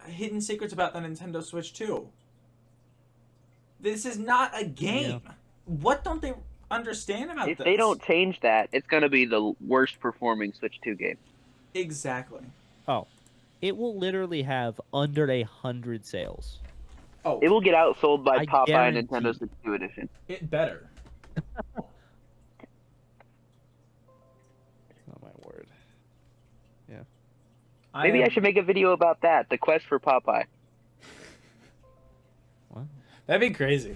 hidden secrets about the Nintendo Switch 2. This is not a game. Yeah. What don't they understand about this? If they don't change that, it's going to be the worst performing Switch 2 game. Exactly. Oh, it will literally have under 100 sales. Oh, it will get outsold by Popeye guarantee. Nintendo Switch 2 edition. It better. Oh my word. Yeah. Maybe I should make a video about that. The quest for Popeye. What? That'd be crazy.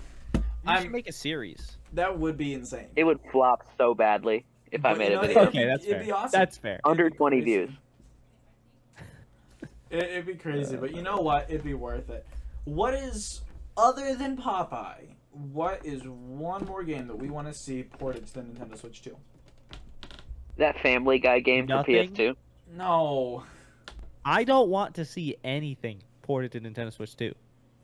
You should make a series. That would be insane. It would flop so badly if I made a video. Okay, that's fair. It'd be awesome. That's fair. Under 20 views. It'd be crazy, but you know what? It'd be worth it. What is, other than Popeye, what is one more game that we want to see ported to the Nintendo Switch 2? That Family Guy game Nothing? for PS2? No. I don't want to see anything ported to Nintendo Switch 2.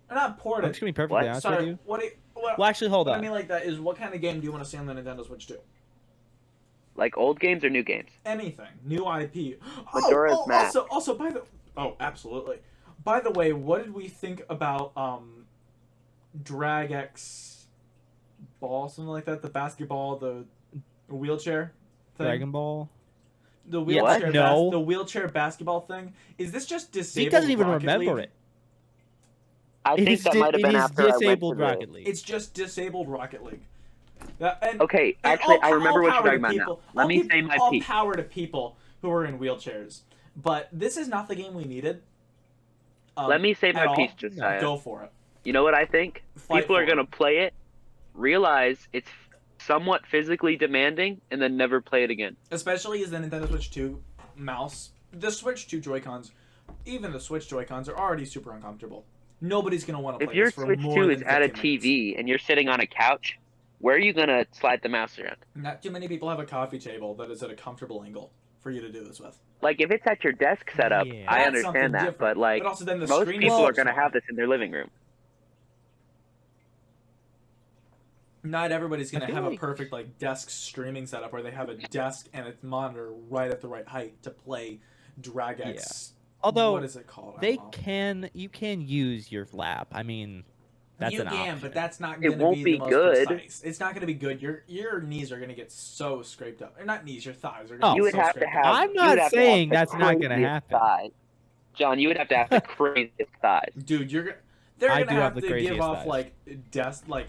Not ported. I'm just going to be perfectly honest with you. What Well, actually, hold on. What I mean like that is, what kind of game do you want to see on the Nintendo Switch 2? Like old games or new games? Anything. New IP. Majora's Mask. Also, by the... Oh, absolutely. By the way, what did we think about Drag X Ball, something like that? The basketball, the wheelchair thing? Dragon Ball? The wheelchair, no. The wheelchair basketball thing? Is this just disabled He doesn't even Rocket remember League? it. I think that might have been after disabled I went to Rocket League. It's just disabled Rocket League. Okay, actually, I remember what you're talking about now. Let me say my all piece. Power to people who are in wheelchairs. But this is not the game we needed. Let me say my at piece, all. Josiah. Go for it. You know what I think? People are going to play it, realize it's somewhat physically demanding, and then never play it again. Especially as the Nintendo Switch 2 mouse. The Switch 2 Joy-Cons, even the Switch Joy-Cons are already super uncomfortable. Nobody's going to want to play this for more than 15 minutes. If your Switch 2 is at a TV and you're sitting on a couch, where are you going to slide the mouse around? Not too many people have a coffee table that is at a comfortable angle for you to do this with. Like, if it's at your desk setup, Yeah. I That's understand something that. different. But, like, But also then the most screen people is are going to small. have this in their living room. Not everybody's going I to feel have like- a perfect like desk streaming setup where they have a desk and a monitor right at the right height to play Drag X. Although, what is it called? I They don't know. you can use your lap. I mean, that's you an can, option. but that's not It going to won't be be the most good. precise. It's not going to be good. Your knees are going to get so scraped up. Or not knees, your thighs are going to You get would so have to scraped have. up. I'm you not would have to have saying the that's not gonna craziest happen. Thighs. John, you would have to have the craziest thighs. Dude, they're I going to do have have the to give craziest off thighs. like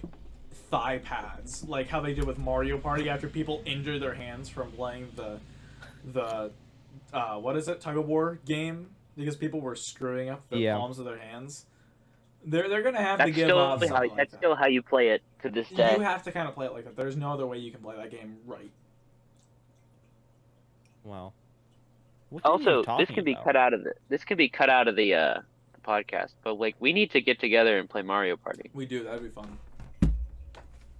thigh pads, like how they did with Mario Party after people injure their hands from playing the what is it, tug of war game, because people were screwing up the palms of their hands. They're gonna have to give off something like that. That's still how you play it to this day. You have to kind of play it like that. There's no other way you can play that game right. Wow. What game are you Also, this talking can be about? cut out of the podcast. But like, we need to get together and play Mario Party. We do. That'd be fun.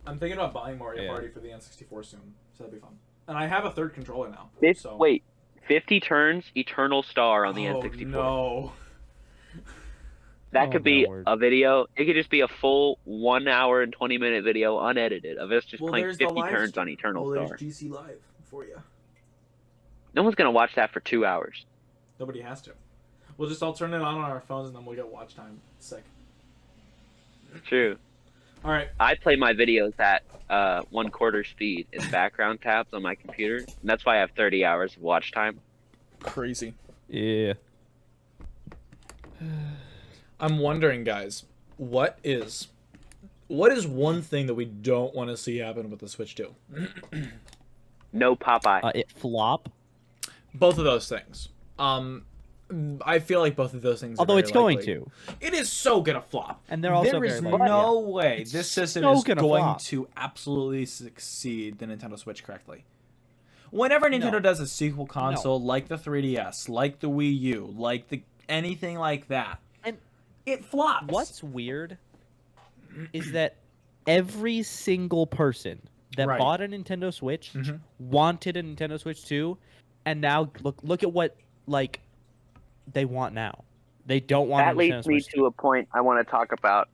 I'm thinking about buying Mario Yeah. Party for the N64 soon, so that'd be fun. And I have a third controller now. So. Wait, 50 turns, Eternal Star on the Oh, N64. no. That Oh, could be my word. a video. It could just be a full 1 hour and 20-minute video, unedited, of us just playing there's the 50 live turns stream. on Eternal Well, Star. there's GC Live for you. No one's gonna watch that for 2 hours. Nobody has to. We'll just all turn it on our phones and then we'll get watch time. Sick. It's true. All right. I play my videos at 1/4 speed in background tabs on my computer, and that's why I have 30 hours of watch time. Crazy. Yeah. I'm wondering, guys, what is one thing that we don't want to see happen with the Switch 2? No Popeye. It flop. Both of those things. I feel like both of those things. Although are it's very going likely. to. It is so gonna flop, And they're also there is very likely, no way It's this system so is gonna going flop. to absolutely succeed the Nintendo Switch correctly. Whenever Nintendo No. does a sequel console like the 3DS, like the Wii U, like the anything like that, And it flops. what's weird is that every single person that Right. bought a Nintendo Switch Mhm. wanted a Nintendo Switch 2, and now look at what like they want now. They don't want That a Nintendo leads me Switch 2. to a point I want to talk about.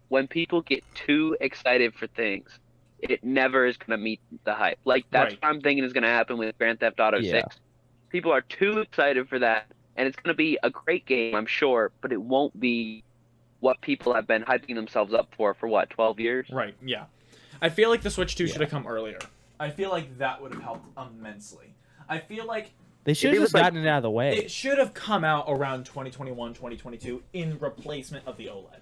When people get too excited for things, it never is going to meet the hype. Like, that's Right. what I'm thinking is going to happen with Grand Theft Auto Yeah. 6. People are too excited for that, and it's going to be a great game, I'm sure, but it won't be what people have been hyping themselves up for what, 12 years? Right, yeah. I feel like the Switch 2 Yeah. should have come earlier. I feel like that would have helped immensely. I feel like They should it have was just like- gotten it out of the way. it should have come out around 2021, 2022 in replacement of the OLED.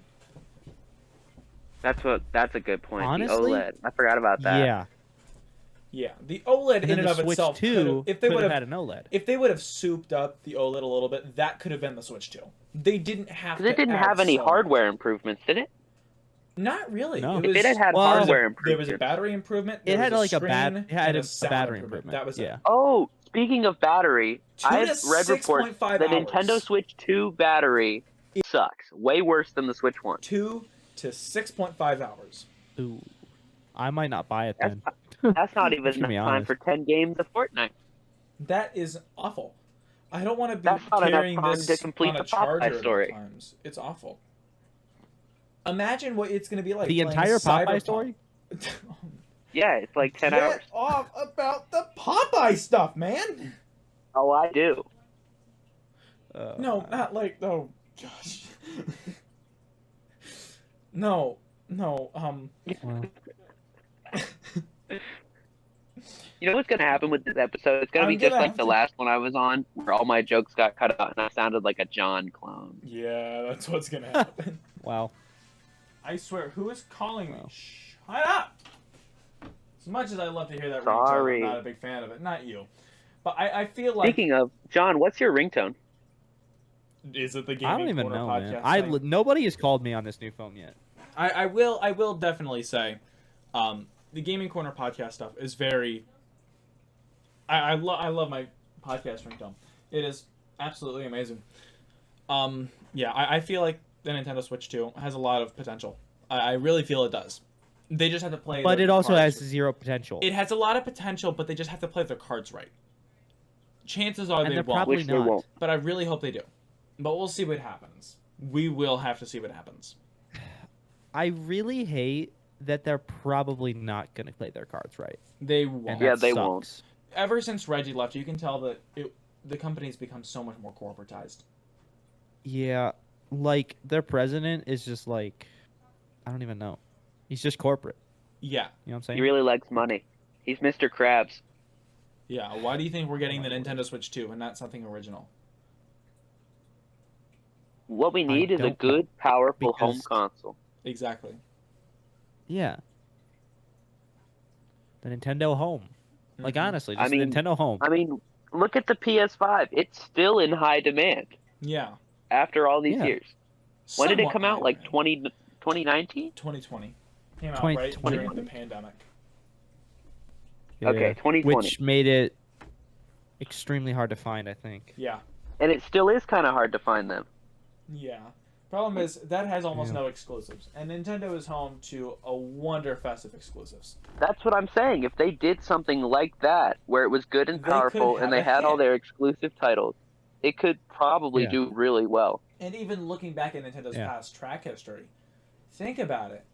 That's a good point. Honestly? The OLED. I forgot about that. Yeah. Yeah, the OLED And in then and the of Switch itself 2 if they could would have have had an OLED. if they would have souped up the OLED a little bit, that could have been the Switch 2. They didn't have to. Because it didn't add have any so hardware improvements, did it? much. Not really. No. It If was, it had well, hardware there improvements. was a battery improvement. It there had was like a screen, it had and a sound battery improvement. That was Yeah. it. Oh, speaking of battery, 2 I've to read reports 6.5 the hours. Nintendo Switch 2 battery sucks. Way worse than the Switch 1. 2 to 6.5 hours. Ooh. I might not buy it then. That's not even Let's be enough time honest. for 10 games of Fortnite. That is awful. I don't want to be That's not enough carrying time this to complete on a the Popeye charger story. at times. It's awful. Imagine what it's going to be like. The playing entire Popeye Cyberpunk. story? Yeah, it's like 10 Get hours. off about the Popeye stuff, man. Oh, I do. No, not like no, Josh. No. Well, You know what's going to happen with this episode? It's going to I'm be just gonna like have the to- last one I was on, where all my jokes got cut out and I sounded like a John clone. Yeah, that's what's gonna happen. wow. I swear, who is calling me? Wow. Shut up! As much as I love to hear that Sorry. ringtone, I'm not a big fan of it. Not you. But I feel like... Speaking of, John, what's your ringtone? Is it the I Gaming don't even Corner know, podcast man. thing? Nobody has called me on this new phone yet. I will definitely say, the Gaming Corner podcast stuff is very... I love my podcast ringtone. It is absolutely amazing. Yeah, I feel like the Nintendo Switch 2 has a lot of potential. I really feel it does. They just have to play. But their it also has cards. zero potential. It has a lot of potential, but they just have to play their cards right. Chances are And they they're won't, probably Which they not. won't. but I really hope they do. But we'll see what happens. We will have to see what happens. I really hate that they're probably not going to play their cards right. They And won't. Yeah, that they sucks. won't. Ever since Reggie left, you can tell that the company's become so much more corporatized. Yeah, like their president is just like, I don't even know. He's just corporate. Yeah, You know what I'm saying? He really likes money. He's Mr. Krabs. yeah. Why do you think we're getting the Nintendo Switch 2 and not something original? What we I need is a don't good, powerful home because- console. Exactly. Yeah. The Nintendo Home. Like Mhm. honestly, I just mean- the Nintendo Home. I mean, look at the PS5. It's still in high demand Yeah. after all these Yeah. years. When did it Somewhat come out? high Like demand. 2019? 2020. Came out 2020. right during the pandemic. Okay, 2020. Which made it extremely hard to find, I think. Yeah. And it still is kind of hard to find them. Yeah. Problem is, that has almost Yeah. no exclusives. And Nintendo is home to a wonderfest of exclusives. That's what I'm saying. If they did something like that, where it was good and They could powerful, have and they a had all hit. their exclusive titles, it could probably Yeah. do really well. And even looking back at Nintendo's Yeah. past track history, think about it.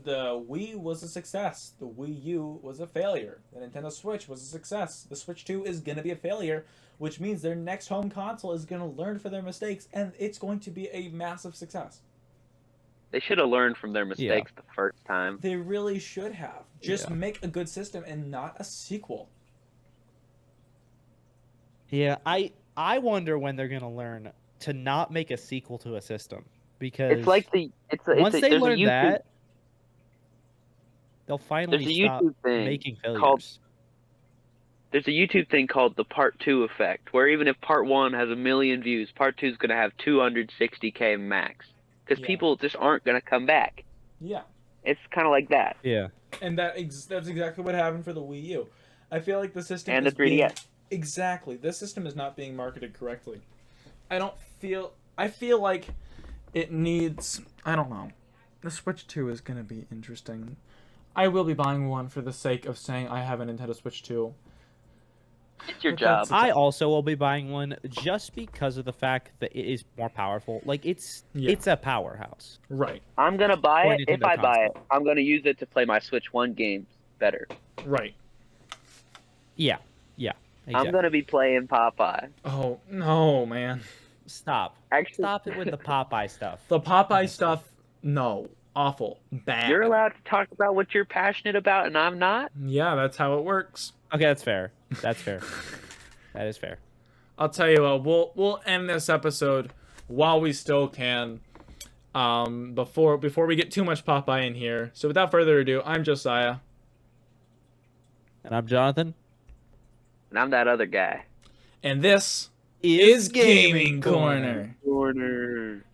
The Wii was a success. The Wii U was a failure. The Nintendo Switch was a success. The Switch 2 is going to be a failure, which means their next home console is going to learn from their mistakes, and it's going to be a massive success. They should have learned from their mistakes the first time. They really should have. Just Yeah. make a good system and not a sequel. Yeah, I wonder when they're gonna learn to not make a sequel to a system because It's like once they there's a learn YouTube, that, they'll there's finally a stop YouTube thing making failures. called- there's a YouTube thing called the Part 2 effect, where even if Part 1 has 1 million views, Part 2 is going to have 260K max. Because Yeah. people just aren't going to come back. Yeah. It's kind of like that. Yeah. And that's exactly what happened for the Wii U. I feel like the system And is the 3DS. exactly. This system is not being marketed correctly. I feel like it needs, I don't know. The Switch 2 is going to be interesting. I will be buying one for the sake of saying I have a Nintendo Switch 2. It's your But job. that's- I also will be buying one just because of the fact that it is more powerful. Like it's a powerhouse. Right. I'm going to buy For a it. If Nintendo I buy it, console. I'm going to use it to play my Switch 1 games better. Right. Yeah. Yeah. Exactly. I'm going to be playing Popeye. Oh, no, man. Stop. Actually, Stop it with the Popeye stuff. The Popeye stuff, no. Awful. Bad. You're allowed to talk about what you're passionate about, and I'm not. Yeah, that's how it works. Okay, that's fair. That's fair. That is fair. I'll tell you what, we'll end this episode while we still can. Before we get too much Popeye in here. So without further ado, I'm Josiah. And I'm Jonathan. And I'm that other guy. And this is Gaming Corner. Corner.